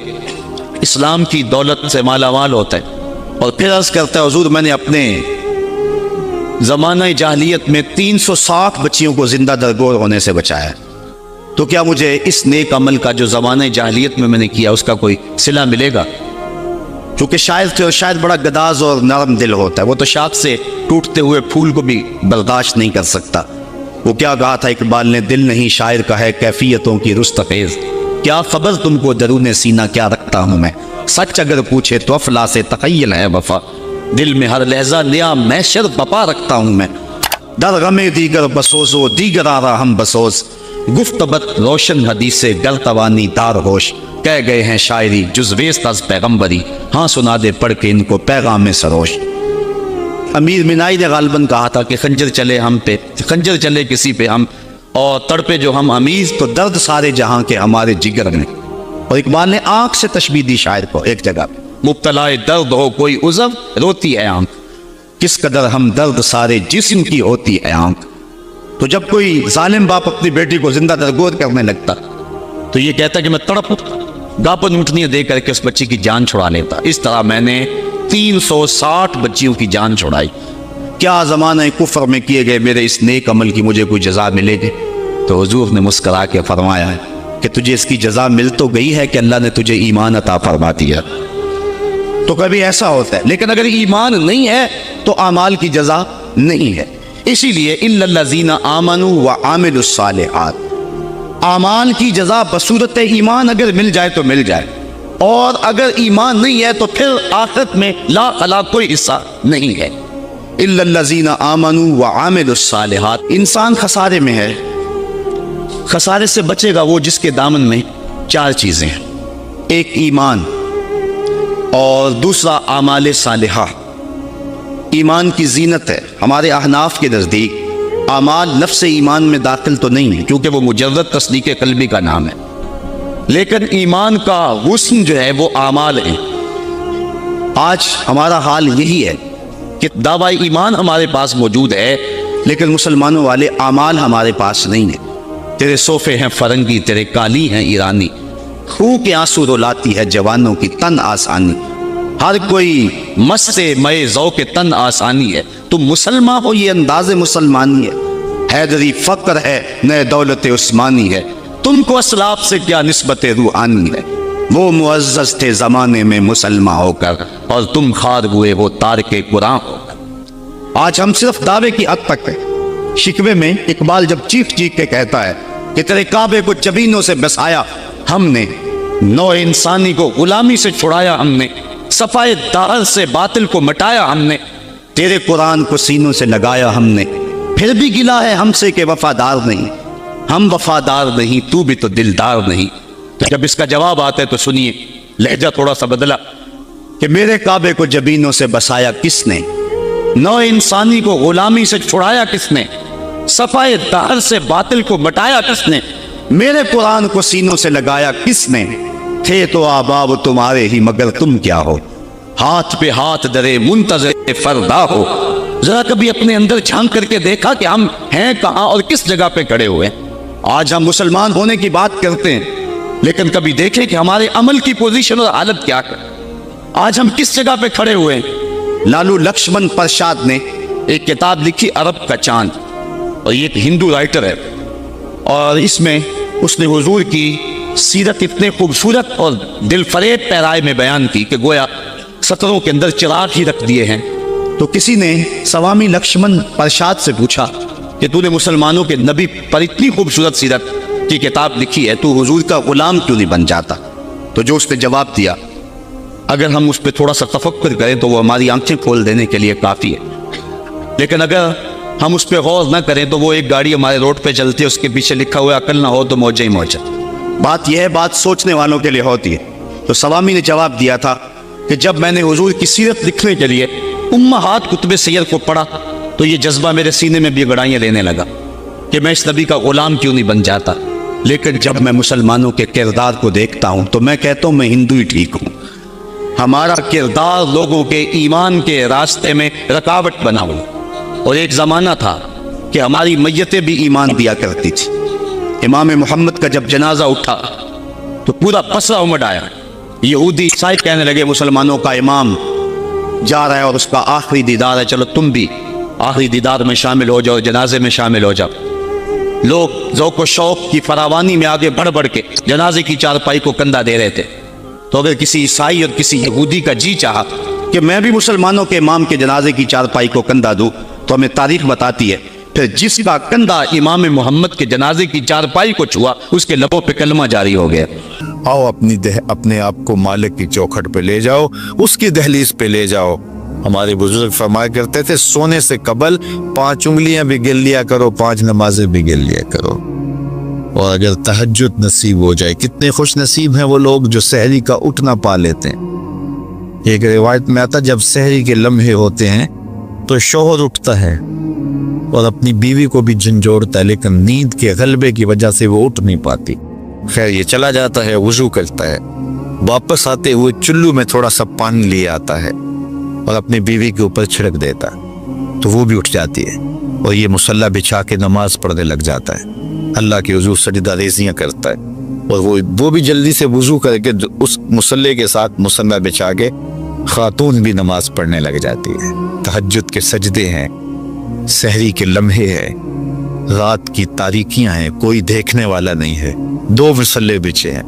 اسلام کی دولت سے مالا مال ہوتا ہے، اور پھر عرض کرتا ہے حضور میں نے اپنے زمانہ جاہلیت میں 360 بچیوں کو زندہ درگور ہونے سے بچایا ہے، تو کیا مجھے اس نیک عمل کا جو زمانہ جاہلیت میں نے کیا اس کا کوئی صلہ ملے گا؟ کیونکہ شاعر تھے اور شاید بڑا گداز اور نرم دل ہوتا ہے، وہ تو شاخ سے ٹوٹتے ہوئے پھول کو بھی برداشت نہیں کر سکتا۔ وہ کیا کہا تھا اقبال نے، دل نہیں شاعر کا ہے کیفیتوں کی رست خیز، کیا خبر تم کو درون سینہ کیا رکھتا ہوں میں، سچ اگر پوچھے تو افلا سے تخیل ہے وفا، دل میں ہر لہجہ نیا محشر بپا رکھتا ہوں میں، در غم دیگر بسوز و دیگر آرا ہم بسوز، گفت بت روشن حدیث گر توانی دار ہوش، کہہ گئے ہیں شاعری جزویست از پیغمبری، ہاں سنا دے پڑھ کے ان کو پیغام سروش۔ امیر منائی نے غالباً کہا تھا کہ خنجر چلے ہم پہ، خنجر چلے کسی پہ ہم، اور تڑپے جو ہم امیر تو درد سارے جہاں کے ہمارے جگر میں۔ اور اقبال نے آنکھ سے تشبیہ دی شاعر کو ایک جگہ پہ، مبتلا درد ہو کوئی عذر روتی ہے آنکھ، کس قدر ہم درد سارے جسم کی ہوتی ہے آنکھ۔ تو جب کوئی ظالم باپ اپنی بیٹی کو زندہ درگور کرنے لگتا تو یہ کہتا کہ میں تڑپ گاپن اونٹنیاں دے کر کے اس بچی کی جان چھڑا لیتا، اس طرح میں نے 360 بچیوں کی جان چھڑائی، کیا زمانہ کفر میں کیے گئے میرے اس نیک عمل کی مجھے کوئی جزا ملے گی؟ تو حضور نے مسکرا کے فرمایا ہے کہ تجھے اس کی جزا مل تو گئی ہے کہ اللہ نے تجھے ایمان عطا فرما دیا۔ تو کبھی ایسا ہوتا ہے، لیکن اگر ایمان نہیں ہے تو اعمال کی جزا نہیں ہے۔ اسی لیے الا الذین آمنوا وعملوا الصالحات، اعمال کی جزا بصورت ایمان اگر مل جائے تو مل جائے، اور اگر ایمان نہیں ہے تو پھر آخرت میں لا خلاق کوئی حصہ نہیں ہے۔ الا الذین آمنوا وعملوا الصالحات، انسان خسارے میں ہے۔ خسارے سے بچے گا وہ جس کے دامن میں 4 چیزیں ہیں، ایک ایمان، اور دوسرا اعمال صالحہ۔ ایمان کی زینت ہے، ہمارے احناف کے نزدیک اعمال نفس ایمان میں داخل تو نہیں ہے کیونکہ وہ مجرد تصدیق قلبی کا نام ہے، لیکن ایمان کا غصن جو ہے وہ اعمال ہیں۔ آج ہمارا حال یہی ہے کہ دعوی ایمان ہمارے پاس موجود ہے لیکن مسلمانوں والے اعمال ہمارے پاس نہیں ہیں۔ تیرے صوفے ہیں فرنگی، تیرے کالی ہیں ایرانی، خوں کے آنسو رلاتی ہے جوانوں کی تن آسانی، ہر کوئی مست مئے ذوق تن آسانی ہے، تم مسلمان ہو یہ انداز مسلمانی ہے، حیدری فقر ہے نئے دولت عثمانی ہے، تم کو اسلاف سے کیا نسبت روحانی ہے، وہ معزز تھے زمانے میں مسلمان ہو کر اور تم خار ہوئے وہ تارک قرآن ہو کر۔ آج ہم صرف دعوے کی حد تک ہے۔ شکوے میں اقبال جب چیخ چیخ کے کہتا ہے کہ تیرے کعبے کو جبینوں سے بسایا ہم نے، نو انسانی کو غلامی سے چھڑایا ہم نے، صفائے دار سے باطل کو مٹایا ہم نے، تیرے قرآن کو سینوں سے لگایا ہم نے، پھر بھی گلا ہے ہم سے کہ وفادار نہیں، ہم وفادار نہیں تو بھی تو دلدار نہیں۔ تو جب اس کا جواب آتا ہے تو سنیے، لہجہ تھوڑا سا بدلا کہ میرے کعبے کو جبینوں سے بسایا کس نے، نو انسانی کو غلامی سے چھڑایا کس نے، صفائے دار سے باطل کو مٹایا کس نے، میرے قرآن کو سینوں سے لگایا کس نے، تھے تو آباب تمہارے ہی مگر تم کیا ہو، ہاتھ پہ ہاتھ درے منتظر فردا ہو۔ ذرا کبھی اپنے اندر جھانک کر کے دیکھا کہ ہم ہیں کہاں اور کس جگہ پہ کھڑے ہوئے ہیں۔ آج ہم مسلمان ہونے کی بات کرتے ہیں لیکن کبھی دیکھیں کہ ہمارے عمل کی پوزیشن اور حالت کیا ہے، آج ہم کس جگہ پہ کھڑے ہوئے ہیں۔ لالو لکشمن پرشاد نے ایک کتاب لکھی عرب کا چاند، اور یہ ایک ہندو رائٹر ہے، اور اس میں اس نے حضور کی سیرت اتنے خوبصورت اور دل فریب پیرائے میں بیان کی کہ گویا سطروں کے اندر چراغ ہی رکھ دیے ہیں۔ تو کسی نے سوامی لکشمن پرشاد سے پوچھا کہ تو نے مسلمانوں کے نبی پر اتنی خوبصورت سیرت کی کتاب لکھی ہے، تو حضور کا غلام کیوں نہیں بن جاتا؟ تو جو اس نے جواب دیا، اگر ہم اس پہ تھوڑا سا تفکر کریں تو وہ ہماری آنکھیں کھول دینے کے لیے کافی ہے، لیکن اگر ہم اس پہ غور نہ کریں تو وہ ایک گاڑی ہمارے روڈ پہ چلتی ہے، اس کے پیچھے لکھا ہوا عقل نہ ہو تو موجہ ہی موجہ۔ بات یہ ہے، بات سوچنے والوں کے لیے ہوتی ہے۔ تو سوامی نے جواب دیا تھا کہ جب میں نے حضور کی سیرت لکھنے کے لیے امہات کتب سیر کو پڑھا تو یہ جذبہ میرے سینے میں بھی گڑائیاں لینے لگا کہ میں اس نبی کا غلام کیوں نہیں بن جاتا، لیکن جب میں مسلمانوں کے کردار کو دیکھتا ہوں تو میں کہتا ہوں میں ہندو ہی ٹھیک ہوں۔ ہمارا کردار لوگوں کے ایمان کے راستے میں رکاوٹ بنا ہوا، اور ایک زمانہ تھا کہ ہماری میتیں بھی ایمان دیا کرتی تھی۔ امام محمد کا جب جنازہ اٹھا تو پورا پسرا امڑ آیا، یہودی عیسائی کہنے لگے مسلمانوں کا امام جا رہا ہے اور اس کا آخری دیدار ہے، چلو تم بھی آخری دیدار میں شامل ہو جاؤ، جنازے میں شامل ہو جاؤ۔ لوگ ذوق و شوق کی فراوانی میں آگے بڑھ بڑھ کے جنازے کی چارپائی کو کندھا دے رہے تھے. تو اگر کسی عیسائی اور کسی یہودی کا جی چاہا کہ میں بھی مسلمانوں کے امام کے جنازے کی چارپائی کو کندھا دوں، تو ہمیں تاریخ بتاتی ہے پھر جس کا کندھا امام محمد کے جنازے کی چارپائی کو چھوا اس کے لبوں پہ کلمہ جاری ہو گیا. آؤ اپنے آپ کو مالک کی چوکھٹ پہ لے جاؤ، اس کی دہلیز پہ لے جاؤ. ہمارے بزرگ فرمایا کرتے تھے سونے سے قبل 5 انگلیاں بھی گن لیا کرو، 5 نمازیں بھی گن لیا کرو. اور اگر تہجد نصیب ہو جائے، کتنے خوش نصیب ہیں وہ لوگ جو سحری کا اٹھنا پا لیتے ہیں. ایک روایت میں آتا جب سحری کے لمحے ہوتے ہیں تو شوہر اٹھتا ہے اور اپنی بیوی کو بھی جھنجھوڑتا ہے، لیکن نیند کے غلبے کی وجہ سے وہ اٹھ نہیں پاتی. خیر یہ چلا جاتا ہے، وضو کرتا ہے، واپس آتے ہوئے چلو میں تھوڑا سا پانی لے آتا ہے اور اپنی بیوی کے اوپر چھڑک دیتا ہے تو وہ بھی اٹھ جاتی ہے اور یہ مصلی بچھا کے نماز پڑھنے لگ جاتا ہے. اللہ کے حضور سجدہ ریزیاں کرتا ہے اور وہ بھی جلدی سے وضو کر کے اس مصلی کے ساتھ مصلی بچھا کے خاتون بھی نماز پڑھنے لگ جاتی ہے. تہجد کے سجدے ہیں، سحری کے لمحے ہیں، رات کی تاریکیاں ہیں، کوئی دیکھنے والا نہیں ہے. 2 مصلی بچھے ہیں،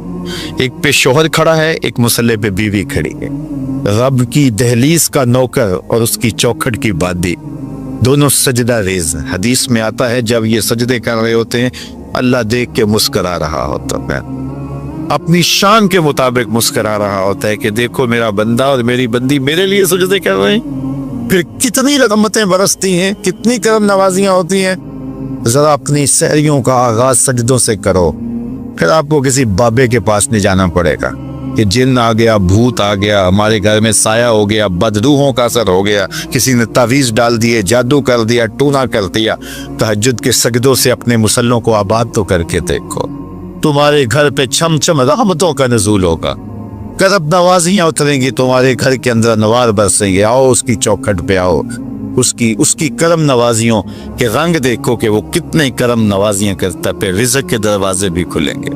ایک پہ شوہر کھڑا ہے، ایک مصلی پہ بیوی کھڑی ہے. رب کی دہلیز کا نوکر اور اس کی چوکھٹ کی بادی دونوں سجدہ ریز ہیں. حدیث میں آتا ہے جب یہ سجدے کر رہے ہوتے ہیں اللہ دیکھ کے مسکرا رہا ہوتا ہے، اپنی شان کے مطابق مسکرا رہا ہوتا ہے کہ دیکھو میرا بندہ اور میری بندی میرے لیے سجدے کر رہے ہیں. پھر کتنی رحمتیں برستی ہیں، کتنی کرم نوازیاں ہوتی ہیں. ذرا اپنی سحریوں کا آغاز سجدوں سے کرو، پھر آپ کو کسی بابے کے پاس نہیں جانا پڑے گا کہ جن آ گیا، بھوت آ گیا، ہمارے گھر میں سایہ ہو گیا، بدروحوں کا اثر ہو گیا، کسی نے تعویذ ڈال دیے، جادو کر دیا، ٹونا کر دیا. تہجد کے سجدوں سے اپنے مسلوں کو آباد تو کر کے دیکھو، تمہارے گھر پہ چھم چھم رحمتوں کا نزول ہوگا، کرب نوازیاں اتریں گی تمہارے گھر کے اندر، نوار برسیں گے. آؤ اس کی چوکھٹ پہ آؤ، اس کی کرم نوازیوں کے رنگ دیکھو کہ وہ کتنے کرم نوازیاں کرتا ہے. پھر رزق کے دروازے بھی کھلیں گے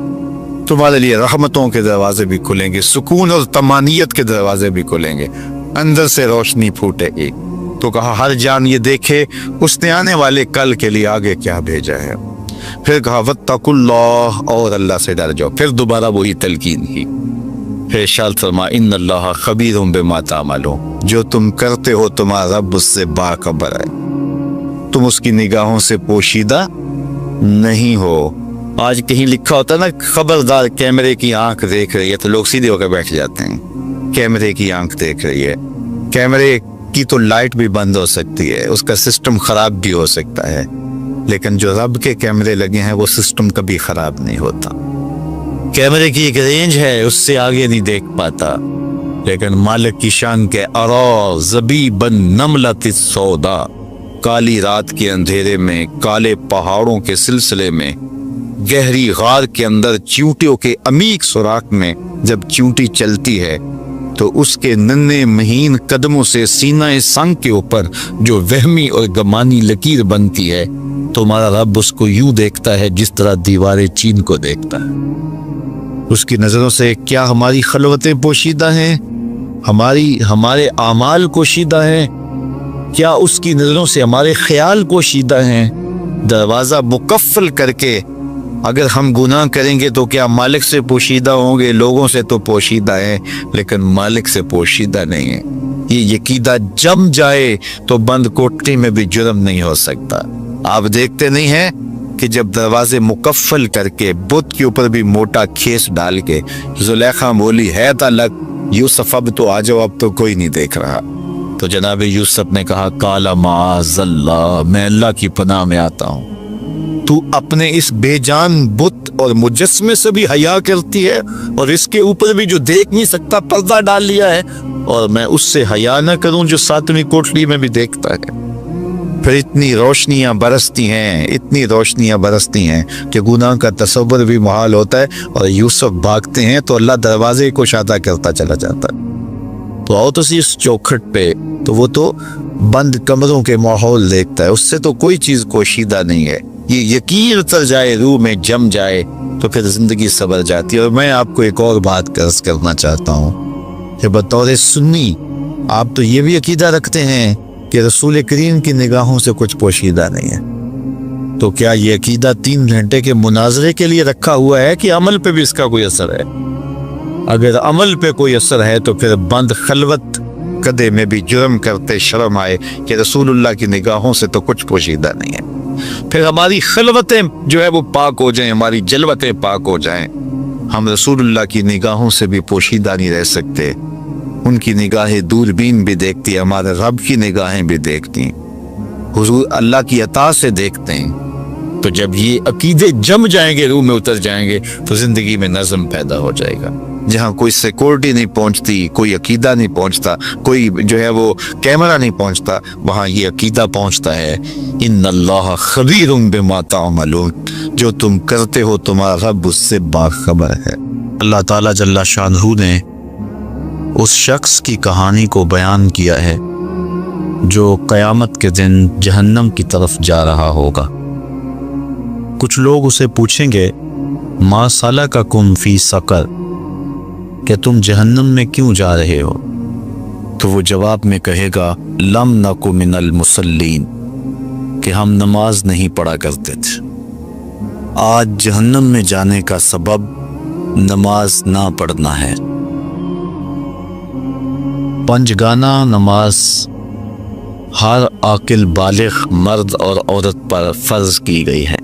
تمہارے لیے، رحمتوں کے دروازے بھی کھلیں گے، سکون اور طمانیت کے دروازے بھی کھلیں گے، اندر سے روشنی پھوٹے گی. تو کہا ہر جان یہ دیکھے اس نے آنے والے کل کے لیے آگے کیا بھیجا ہے. پھر کہا واتقوا اللہ، اور اللہ سے ڈر جاؤ. پھر دوبارہ وہی تلقین کی. پھر ارشاد فرما ان اللہ خبیر بما تعملون، جو تم کرتے ہو تمہارا رب اس سے باخبر ہے، تم اس کی نگاہوں سے پوشیدہ نہیں ہو. آج کہیں لکھا ہوتا ہے نا خبردار کیمرے کی آنکھ دیکھ رہی ہے، تو لوگ سیدھے ہو کے بیٹھ جاتے ہیں. کیمرے کی آنکھ دیکھ رہی ہے، کیمرے کی تو لائٹ بھی بند ہو سکتی ہے، اس کا سسٹم خراب بھی ہو سکتا ہے، لیکن جو رب کے کیمرے لگے ہیں وہ سسٹم کبھی خراب نہیں ہوتا. کیمرے کی ایک رینج ہے، اس سے آگے نہیں دیکھ پاتا، لیکن مالک کی شان کے ارا زبیبا نملۃ السودا، کالی رات کے اندھیرے میں، کالے پہاڑوں کے سلسلے میں، گہری غار کے اندر چیونٹیوں کے عمیق سوراخ میں جب چیونٹی چلتی ہے تو اس کے ننھے مہین قدموں سے سینہ سنگ کے اوپر جو وہمی اور گمانی لکیر بنتی ہے تو ہمارا رب اس کو یوں دیکھتا ہے جس طرح دیوار چین کو دیکھتا ہے. اس کی نظروں سے کیا ہماری خلوتیں پوشیدہ ہیں، ہمارے اعمال پوشیدہ ہیں، کیا اس کی نظروں سے ہمارے خیال پوشیدہ ہیں. دروازہ مقفل کر کے اگر ہم گناہ کریں گے تو کیا مالک سے پوشیدہ ہوں گے؟ لوگوں سے تو پوشیدہ ہیں لیکن مالک سے پوشیدہ نہیں ہیں. یہ عقیدہ جم جائے تو بند کوٹری میں بھی جرم نہیں ہو سکتا. آپ دیکھتے نہیں ہیں کہ جب دروازے مقفل کر کے بت کے اوپر بھی موٹا کھیس ڈال کے زلیخا بولی ہے تلک یوسف اب تو آ جاؤ، اب تو کوئی نہیں دیکھ رہا، تو جناب یوسف نے کہا کالا معاذ اللہ، میں اللہ کی پناہ میں آتا ہوں، تو اپنے اس بے جان بت اور مجسمے سے بھی حیا کرتی ہے اور اس کے اوپر بھی جو دیکھ نہیں سکتا پردہ ڈال لیا ہے، اور میں اس سے حیا نہ کروں جو 7ویں کوٹری میں بھی دیکھتا ہے. پھر اتنی روشنیاں برستی ہیں کہ گناہ کا تصور بھی محال ہوتا ہے، اور یوسف بھاگتے ہیں تو اللہ دروازے کو شادہ کرتا چلا جاتا ہے. تو آؤ تو اس چوکھٹ پہ، تو وہ تو بند کمروں کے ماحول دیکھتا ہے، اس سے تو کوئی چیز پوشیدہ نہیں ہے. یہ یقین اتر جائے، روح میں جم جائے تو پھر زندگی سنور جاتی ہے. اور میں آپ کو ایک اور بات عرض کرنا چاہتا ہوں کہ بطور سنی آپ تو یہ بھی عقیدہ رکھتے ہیں کہ رسول کریم کی نگاہوں سے کچھ پوشیدہ نہیں ہے. تو کیا یہ عقیدہ 3 گھنٹے کے مناظرے کے لیے رکھا ہوا ہے کہ عمل پہ بھی اس کا کوئی اثر ہے؟ اگر عمل پہ کوئی اثر ہے تو پھر بند خلوت کدے میں بھی جرم کرتے شرم آئے کہ رسول اللہ کی نگاہوں سے تو کچھ پوشیدہ نہیں ہے۔ پھر ہماری خلوتیں جو ہے وہ پاک ہو جائیں، ہماری جلوتیں پاک ہو جائیں، ہم رسول اللہ کی نگاہوں سے بھی پوشیدہ نہیں رہ سکتے۔ ان کی نگاہیں دوربین بھی دیکھتی، ہمارے رب کی نگاہیں بھی دیکھتی، حضور اللہ کی عطا سے دیکھتے ہیں۔ تو جب یہ عقیدے جم جائیں گے، روح میں اتر جائیں گے، تو زندگی میں نظم پیدا ہو جائے گا۔ جہاں کوئی سیکورٹی نہیں پہنچتی، کوئی عقیدہ نہیں پہنچتا، کوئی جو ہے وہ کیمرہ نہیں پہنچتا، وہاں یہ عقیدہ پہنچتا ہے، ان اللہ خبیر بما تعملون، جو تم کرتے ہو تمہارا رب اس سے باخبر ہے۔ اللہ تعالیٰ جل شانہ نے اس شخص کی کہانی کو بیان کیا ہے جو قیامت کے دن جہنم کی طرف جا رہا ہوگا۔ کچھ لوگ اسے پوچھیں گے ما سلککم فی سقر، کہ تم جہنم میں کیوں جا رہے ہو؟ تو وہ جواب میں کہے گا لم نک من المصلین، کہ ہم نماز نہیں پڑھا کرتے تھے۔ آج جہنم میں جانے کا سبب نماز نہ پڑھنا ہے۔ پنجگانہ نماز ہر عاقل بالغ مرد اور عورت پر فرض کی گئی ہے،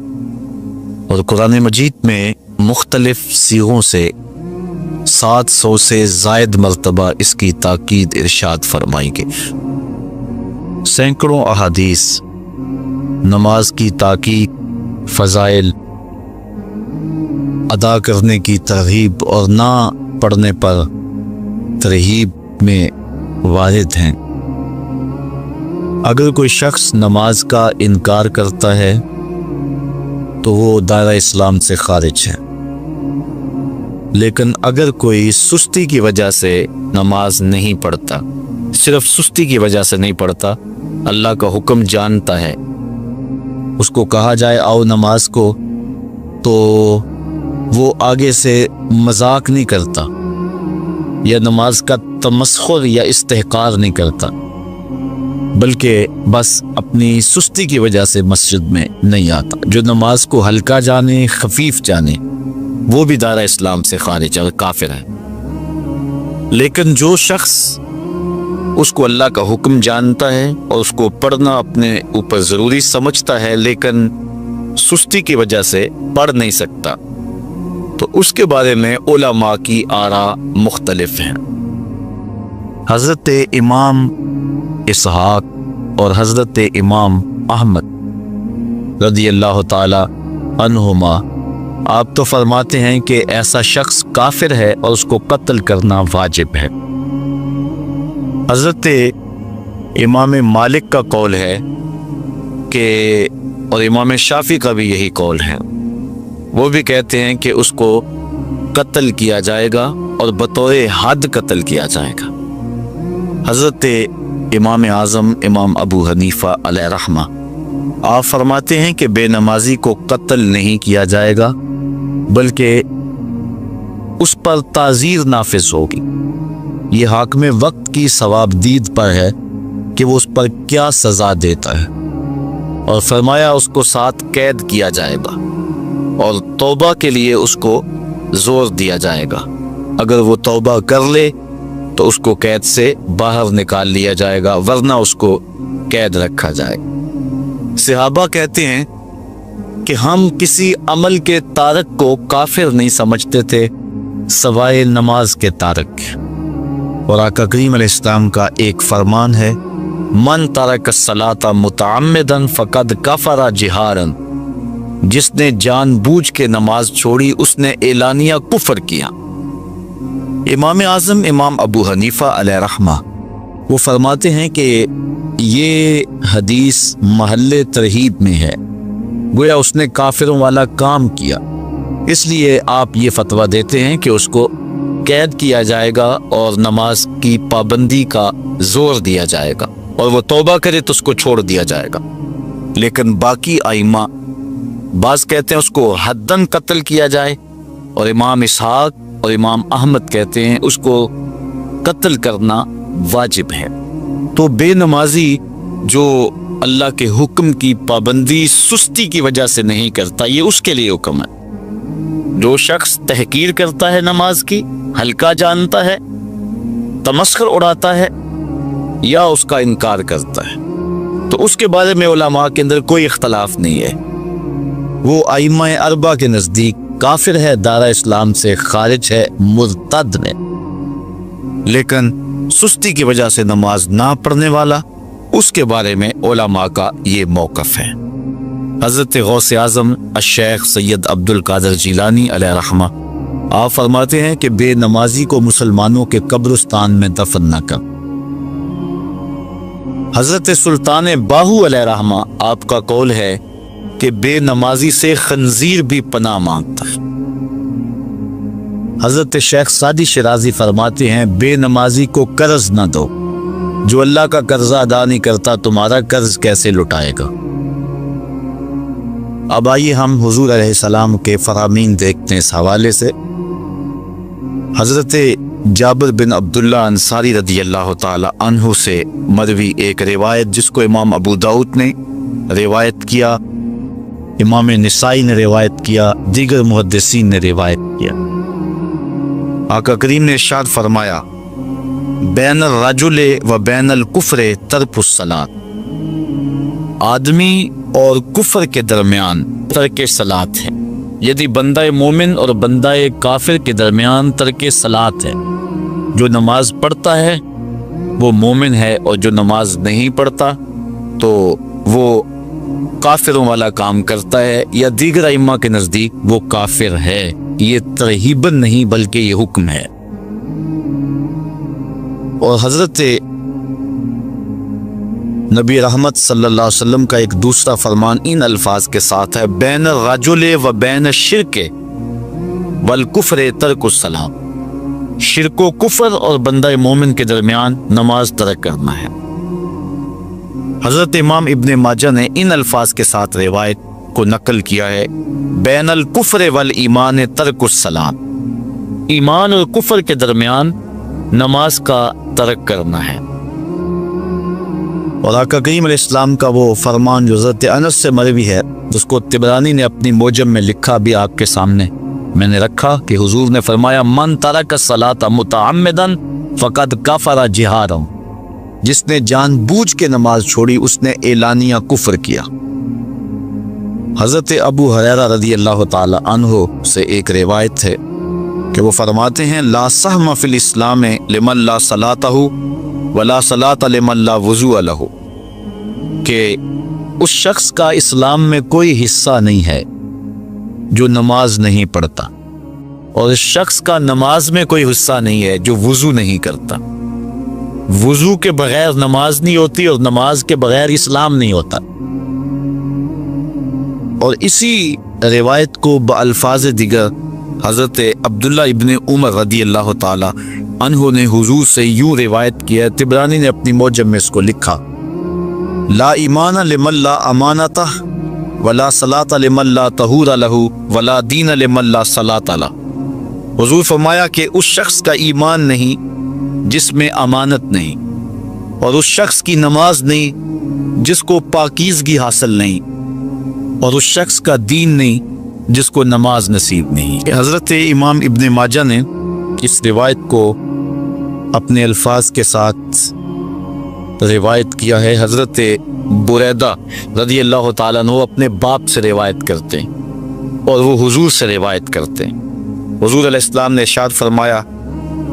اور قرآن مجید میں مختلف صیغوں سے 700 سے زائد مرتبہ اس کی تاکید ارشاد فرمائی گئی۔ سینکڑوں احادیث نماز کی تاکید، فضائل، ادا کرنے کی ترغیب اور نہ پڑھنے پر ترغیب میں وارد ہیں۔ اگر کوئی شخص نماز کا انکار کرتا ہے تو وہ دائرہ اسلام سے خارج ہے، لیکن اگر کوئی سستی کی وجہ سے نماز نہیں پڑھتا، صرف سستی کی وجہ سے نہیں پڑھتا، اللہ کا حکم جانتا ہے، اس کو کہا جائے آؤ نماز کو، تو وہ آگے سے مذاق نہیں کرتا یا نماز کا تمسخر یا استحقار نہیں کرتا، بلکہ بس اپنی سستی کی وجہ سے مسجد میں نہیں آتا۔ جو نماز کو ہلکا جانے، خفیف جانے، وہ بھی دائرہ اسلام سے خارج ہے، کافر ہے۔ لیکن جو شخص اس کو اللہ کا حکم جانتا ہے اور اس کو پڑھنا اپنے اوپر ضروری سمجھتا ہے، لیکن سستی کی وجہ سے پڑھ نہیں سکتا، تو اس کے بارے میں علماء کی آراء مختلف ہیں۔ حضرت امام اسحاق اور حضرت امام احمد رضی اللہ تعالی عنہما آپ تو فرماتے ہیں کہ ایسا شخص کافر ہے اور اس کو قتل کرنا واجب ہے۔ حضرت امام مالک کا قول ہے کہ، اور امام شافعی کا بھی یہی قول ہے، وہ بھی کہتے ہیں کہ اس کو قتل کیا جائے گا اور بطور حد قتل کیا جائے گا۔ حضرت امام اعظم امام ابو حنیفہ علیہ رحمہ آپ فرماتے ہیں کہ بے نمازی کو قتل نہیں کیا جائے گا، بلکہ اس پر تعزیر نافذ ہوگی۔ یہ حاکم وقت کی ثوابدید پر ہے کہ وہ اس پر کیا سزا دیتا ہے، اور فرمایا اس کو 7 قید کیا جائے گا اور توبہ کے لیے اس کو زور دیا جائے گا۔ اگر وہ توبہ کر لے تو اس کو قید سے باہر نکال لیا جائے گا، ورنہ اس کو قید رکھا جائے گا۔ صحابہ کہتے ہیں کہ ہم کسی عمل کے تارک کو کافر نہیں سمجھتے تھے سوائے نماز کے تارک۔ اور آقا کریم علیہ السلام کا ایک فرمان ہے، من ترک الصلاۃ متعمدا فقد کفر جہارا، جس نے جان بوجھ کے نماز چھوڑی اس نے اعلانیہ کفر کیا۔ امام اعظم امام ابو حنیفہ علیہ رحمہ وہ فرماتے ہیں کہ یہ حدیث محل ترہیب میں ہے، گویا اس نے کافروں والا کام کیا، اس لیے آپ یہ فتویٰ دیتے ہیں کہ اس کو قید کیا جائے گا اور نماز کی پابندی کا زور دیا جائے گا، اور وہ توبہ کرے تو اس کو چھوڑ دیا جائے گا۔ لیکن باقی ائمہ بعض کہتے ہیں اس کو حداً قتل کیا جائے، اور امام اسحاق اور امام احمد کہتے ہیں اس کو قتل کرنا واجب ہے۔ تو بے نمازی جو اللہ کے حکم کی پابندی سستی کی وجہ سے نہیں کرتا، یہ اس کے لیے حکم ہے۔ جو شخص تحقیر کرتا ہے نماز کی، ہلکا جانتا ہے، تمسخر اڑاتا ہے یا اس کا انکار کرتا ہے، تو اس کے بارے میں علماء کے اندر کوئی اختلاف نہیں ہے، وہ ائمہ اربعہ کے نزدیک کافر ہے، دارہ اسلام سے خارج ہے، مرتد ہے۔ لیکن سستی کی وجہ سے نماز نہ پڑھنے والا، اس کے بارے میں علماء کا یہ موقف ہے۔ حضرت غوث اعظم الشیخ سید عبد القادر جیلانی علیہ رحمہ آپ فرماتے ہیں کہ بے نمازی کو مسلمانوں کے قبرستان میں دفن نہ کر۔ حضرت سلطان باہو علیہ رحمہ آپ کا قول ہے کہ بے نمازی سے خنزیر بھی پناہ مانگتا ہے۔ حضرت شیخ سعدی شرازی فرماتے ہیں بے نمازی کو قرض نہ دو، جو اللہ کا قرضہ ادا نہیں کرتا تمہارا قرض کیسے لٹائے گا۔ اب آئیے ہم حضور علیہ السلام کے فرامین دیکھتے ہیں اس حوالے سے۔ حضرت جابر بن عبداللہ انصاری رضی اللہ تعالی عنہ سے مروی ایک روایت جس کو امام ابو داؤد نے روایت کیا، امام نسائی نے روایت کیا، دیگر محدثین نے روایت کیا۔ آقا کریم نے ارشاد فرمایا بین الرجل و بین الکفر ترک الصلاۃ، آدمی اور کفر کے درمیان ترک صلاۃ ہے، یدی بندہ مومن اور بندہ کافر کے درمیان ترک صلاۃ ہے، جو نماز پڑھتا ہے وہ مومن ہے اور جو نماز نہیں پڑھتا تو وہ کافروں والا کام کرتا ہے، یا دیگر ائمہ کے نزدیک وہ کافر ہے۔ یہ ترہیباً نہیں بلکہ یہ حکم ہے۔ اور حضرت نبی رحمت صلی اللہ علیہ وسلم کا ایک دوسرا فرمان ان الفاظ کے ساتھ ہے بین الرجل و بین الشرک والکفر ترک الصلاۃ، شرک و کفر اور بندہ مومن کے درمیان نماز ترک کرنا ہے۔ حضرت امام ابن ماجہ نے ان الفاظ کے ساتھ روایت کو نقل کیا ہے بین الکفر والایمان ترک الصلاۃ، ایمان اور کفر کے درمیان نماز کا ترک کرنا ہے۔ اور آقا کریم علیہ السلام کا وہ فرمان جو حضرت انس سے مروی ہے، جس کو طبرانی نے اپنی موجم میں لکھا، بھی آپ کے سامنے میں نے رکھا، کہ حضور نے فرمایا من ترک الصلاۃ متعمدا فقد کفر جہارا، جس نے جان بوجھ کے نماز چھوڑی اس نے اعلانیہ کفر کیا۔ حضرت ابو ہریرہ رضی اللہ تعالی عنہ سے ایک روایت ہے کہ وہ فرماتے ہیں لا سہم فی الاسلام لمن لا صلاۃ ولا صلاۃ لمن لا وضوء لہ، کہ اس شخص کا اسلام میں کوئی حصہ نہیں ہے جو نماز نہیں پڑھتا، اور اس شخص کا نماز میں کوئی حصہ نہیں ہے جو وضو نہیں کرتا۔ وضو کے بغیر نماز نہیں ہوتی اور نماز کے بغیر اسلام نہیں ہوتا۔ اور اسی روایت کو بالفاظ دیگر حضرت عبداللہ ابن عمر رضی اللہ تعالی عنہ نے حضور سے یوں روایت کیا، طبرانی نے اپنی موجم میں اس کو لکھا لا ایمان لمن لا امانتہ ولا صلاۃ لمن لا طہور لہ ولا دین لمن لا صلاۃ لہ۔ حضور فرمایا کہ اس شخص کا ایمان نہیں جس میں امانت نہیں، اور اس شخص کی نماز نہیں جس کو پاکیزگی حاصل نہیں، اور اس شخص کا دین نہیں جس کو نماز نصیب نہیں۔ حضرت امام ابن ماجہ نے اس روایت کو اپنے الفاظ کے ساتھ روایت کیا ہے۔ حضرت بریدہ رضی اللہ تعالیٰ عنہ اپنے باپ سے روایت کرتے ہیں اور وہ حضور سے روایت کرتے ہیں۔ حضور علیہ السلام نے ارشاد فرمایا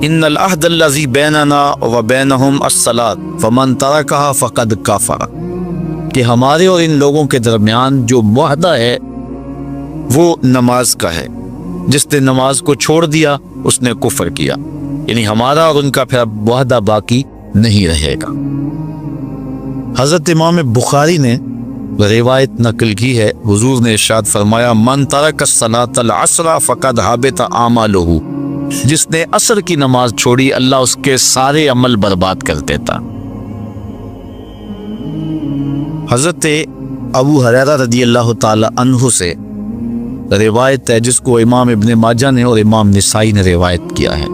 ان العہد الذی بیننا و بینہم الصلاۃ فمن ترکہا فقد کفر، کہ ہمارے اور ان لوگوں کے درمیان جو معاہدہ ہے وہ نماز کا ہے، جس نے نماز کو چھوڑ دیا اس نے کفر کیا، یعنی ہمارا اور ان کا پھر اب معاہدہ باقی نہیں رہے گا۔ حضرت امام بخاری نے روایت نقل کی ہے، حضور نے ارشاد فرمایا من ترک الصلاۃ العصر فقد حبط اعمالہ، جس نے عصر کی نماز چھوڑی اللہ اس کے سارے عمل برباد کر دیتا۔ حضرت ابو ہریرہ رضی اللہ تعالی عنہ سے روایت ہے جس کو امام ابن ماجہ نے اور امام نسائی نے روایت کیا ہے،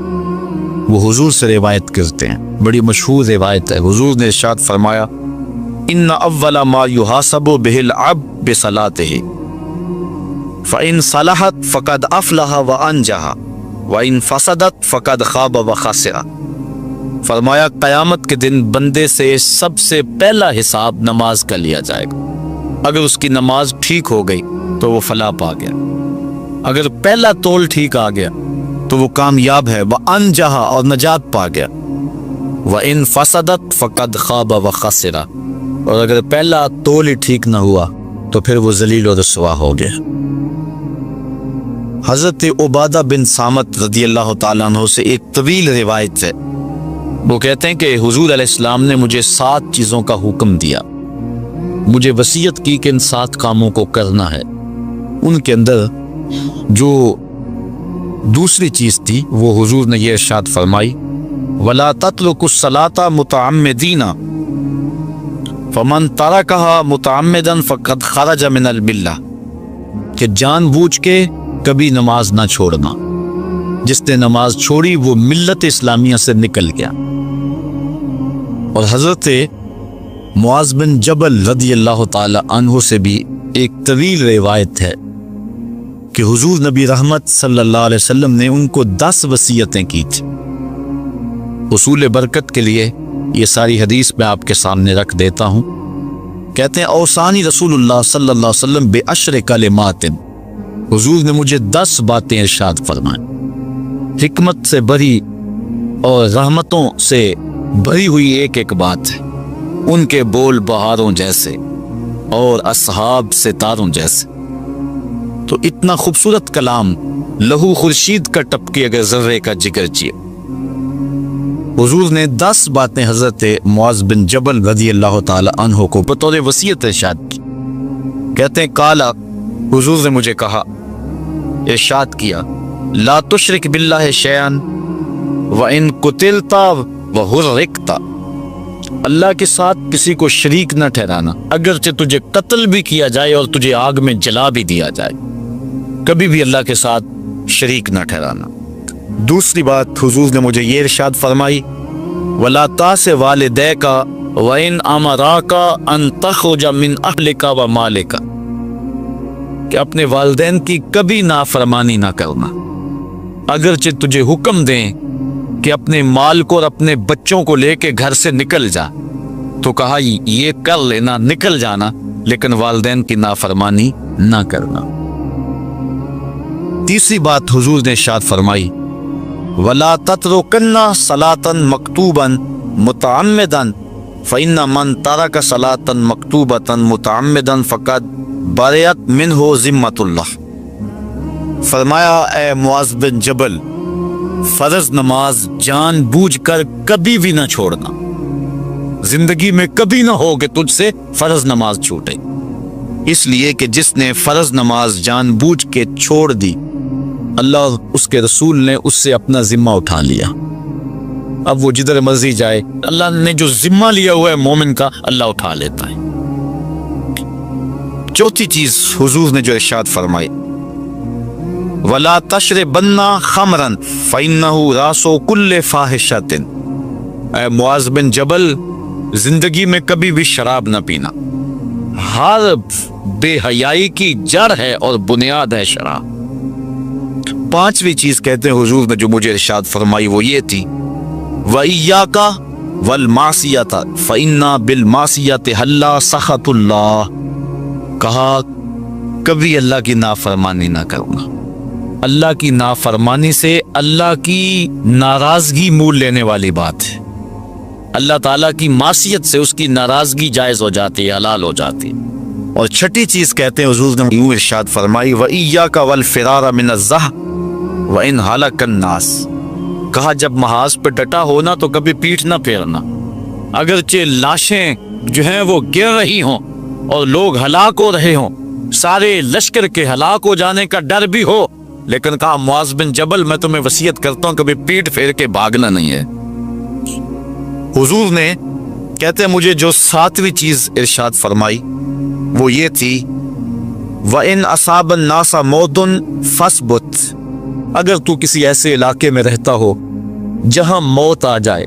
وہ حضور سے روایت کرتے ہیں، بڑی مشہور روایت ہے۔ حضور نے ارشاد فرمایا ان اول ما یحاسب به العبد بصلاته فان صلحت فقد افلح وانجح وان فسدت فقد خاب وخسر۔ فرمایا قیامت کے دن بندے سے سب سے پہلا حساب نماز کا لیا جائے گا۔ اگر اس کی نماز ٹھیک ہو گئی تو وہ فلاح پا گیا، اگر پہلا تول ٹھیک آ گیا تو وہ کامیاب ہے، وانجح اور نجات پا گیا، وان فسدت فقد خاب وخسر، اور اگر پہلا تول ہی ٹھیک نہ ہوا تو پھر وہ ذلیل و رسوا ہو گیا۔ حضرت عبادہ بن صامت رضی اللہ تعالیٰ عنہ سے ایک طویل روایت ہے، وہ کہتے ہیں کہ حضور علیہ السلام نے مجھے 7 چیزوں کا حکم دیا، مجھے وصیت کی کہ ان 7 کاموں کو کرنا ہے۔ ان کے اندر جو دوسری چیز تھی وہ حضور نے یہ ارشاد فرمائی، وَلَا تَتْرُكُوا الصَّلَاةَ مُتَعَمِّدِينَ فَمَنْ تَرَكَهَا مُتَعَمِّدًا فَقَدْ خَرَجَ مِنَ الْمِلَّةِ، کہ جان بوجھ کے کبھی نماز نہ چھوڑنا، جس نے نماز چھوڑی وہ ملت اسلامیہ سے نکل گیا۔ اور حضرت معاذ بن جبل رضی اللہ تعالی عنہ سے بھی ایک طویل روایت ہے کہ حضور نبی رحمت صلی اللہ علیہ وسلم نے ان کو 10 وصیتیں کی تھی۔ حصول برکت کے لیے یہ ساری حدیث میں آپ کے سامنے رکھ دیتا ہوں۔ کہتے ہیں اوصانی رسول اللہ صلی اللہ علیہ وسلم بعشر کلمات، حضور نے مجھے 10 باتیں ارشاد فرمائیں، حکمت سے بھری اور رحمتوں سے بھری ہوئی ایک ایک بات ہے، ان کے بول بہاروں جیسے اور اصحاب ستاروں جیسے۔ تو اتنا خوبصورت کلام، لہو خورشید کا ٹپکے اگر ذرے کا جگر چیے۔ حضور نے 10 باتیں حضرت معاذ بن جبل رضی اللہ تعالی عنہ کو بطور وصیت ارشاد کی۔ کہتے ہیں کالا، حضور نے مجھے کہا، ارشاد کیا، لا تشرک باللہ شیئا وان قتلت وحرقت، اللہ کے ساتھ کسی کو شریک نہ ٹھہرانا، اگرچہ تجھے قتل بھی کیا جائے اور تجھے آگ میں جلا بھی دیا جائے، کبھی بھی اللہ کے ساتھ شریک نہ ٹھہرانا۔ دوسری بات حضور نے مجھے یہ ارشاد فرمائی، ولا تاس والدیک وان امراک ان تخرج من اہلک و مالک، کہ اپنے والدین کی کبھی نافرمانی نہ کرنا، اگرچہ تجھے حکم دیں کہ اپنے مال کو اور اپنے بچوں کو لے کے گھر سے نکل جا، تو کہا یہ کر لینا، نکل جانا، لیکن والدین کی نافرمانی نہ کرنا۔ تیسری بات حضور نے ارشاد فرمائی، وَلَا تَتْرُكَنَّ صَلَاةً مَكْتُوبًا مُتَعَمِّدًا فَإِنَّ مَنْ تَرَكَ صَلَاةً مَكْتُوبَةً مُتَعَمِّدًا فَقَدْ بَرِئَتْ مِنْهُ ذِمَّةُ اللَّهِ۔ فرمایا اے معاذ بن جبل، فرض نماز جان بوجھ کر کبھی بھی نہ چھوڑنا، زندگی میں کبھی نہ ہو کہ تجھ سے فرض نماز چھوٹے، اس لیے کہ جس نے فرض نماز جان بوجھ کے چھوڑ دی، اللہ اور اس کے رسول نے اس سے اپنا ذمہ اٹھا لیا۔ اب وہ جدھر مرضی جائے، اللہ نے جو ذمہ لیا ہوا ہے مومن کا، اللہ اٹھا لیتا ہے۔ چوتھی چیز حضور نے جو ارشاد فرمائی، وَلَا تَشْرِبَنَّ خَمْرًا فَإِنَّهُ رَأْسُ كُلِّ فَاحِشَةٍ، اے معاذ بن جبل، زندگی میں کبھی بھی شراب نہ پینا، ہر بے حیائی کی جڑ ہے اور بنیاد ہے شراب۔ پانچویں چیز کہتے ہیں حضور نے جو مجھے ارشاد فرمائی وہ یہ تھی، وَإِيَّاكَ وَالْمَعْصِيَةَ فَإِنَّ بِالْمَعْصِيَةِ حَلَّ سَخَطُ اللَّهِ، کہا کبھی اللہ کی نافرمانی نہ کرنا، اللہ کی نافرمانی سے اللہ کی ناراضگی مول لینے والی بات ہے، اللہ تعالیٰ کی معصیت سے اس کی ناراضگی جائز ہو جاتی ہے، حلال ہو جاتی ہے۔ اور چھٹی چیز کہتے ہیں حضور نے یوں ارشاد فرمائی، وَإِيَّاكَ وَالْفِرَارَ مِنَ الزَّحْفِ وَإِنْ هَلَكَ النَّاسِ، کہا جب محاذ پہ ڈٹا ہونا تو کبھی پیٹھ نہ پھیرنا، اگرچہ لاشیں جو ہیں وہ گر رہی ہوں اور لوگ ہلاک ہو رہے ہوں، سارے لشکر کے ہلاک ہو جانے کا ڈر بھی ہو، لیکن کہا معاذ بن جبل میں تمہیں وصیت کرتا ہوں کبھی پیٹ پھیر کے بھاگنا نہیں ہے۔ حضور نے کہتے ہیں مجھے جو 7ویں چیز ارشاد فرمائی وہ یہ تھی، وَإِنْ أَصَابَ النَّاسَ مَوْتٌ فَاصْبُتْ، اگر تو کسی ایسے علاقے میں رہتا ہو جہاں موت آ جائے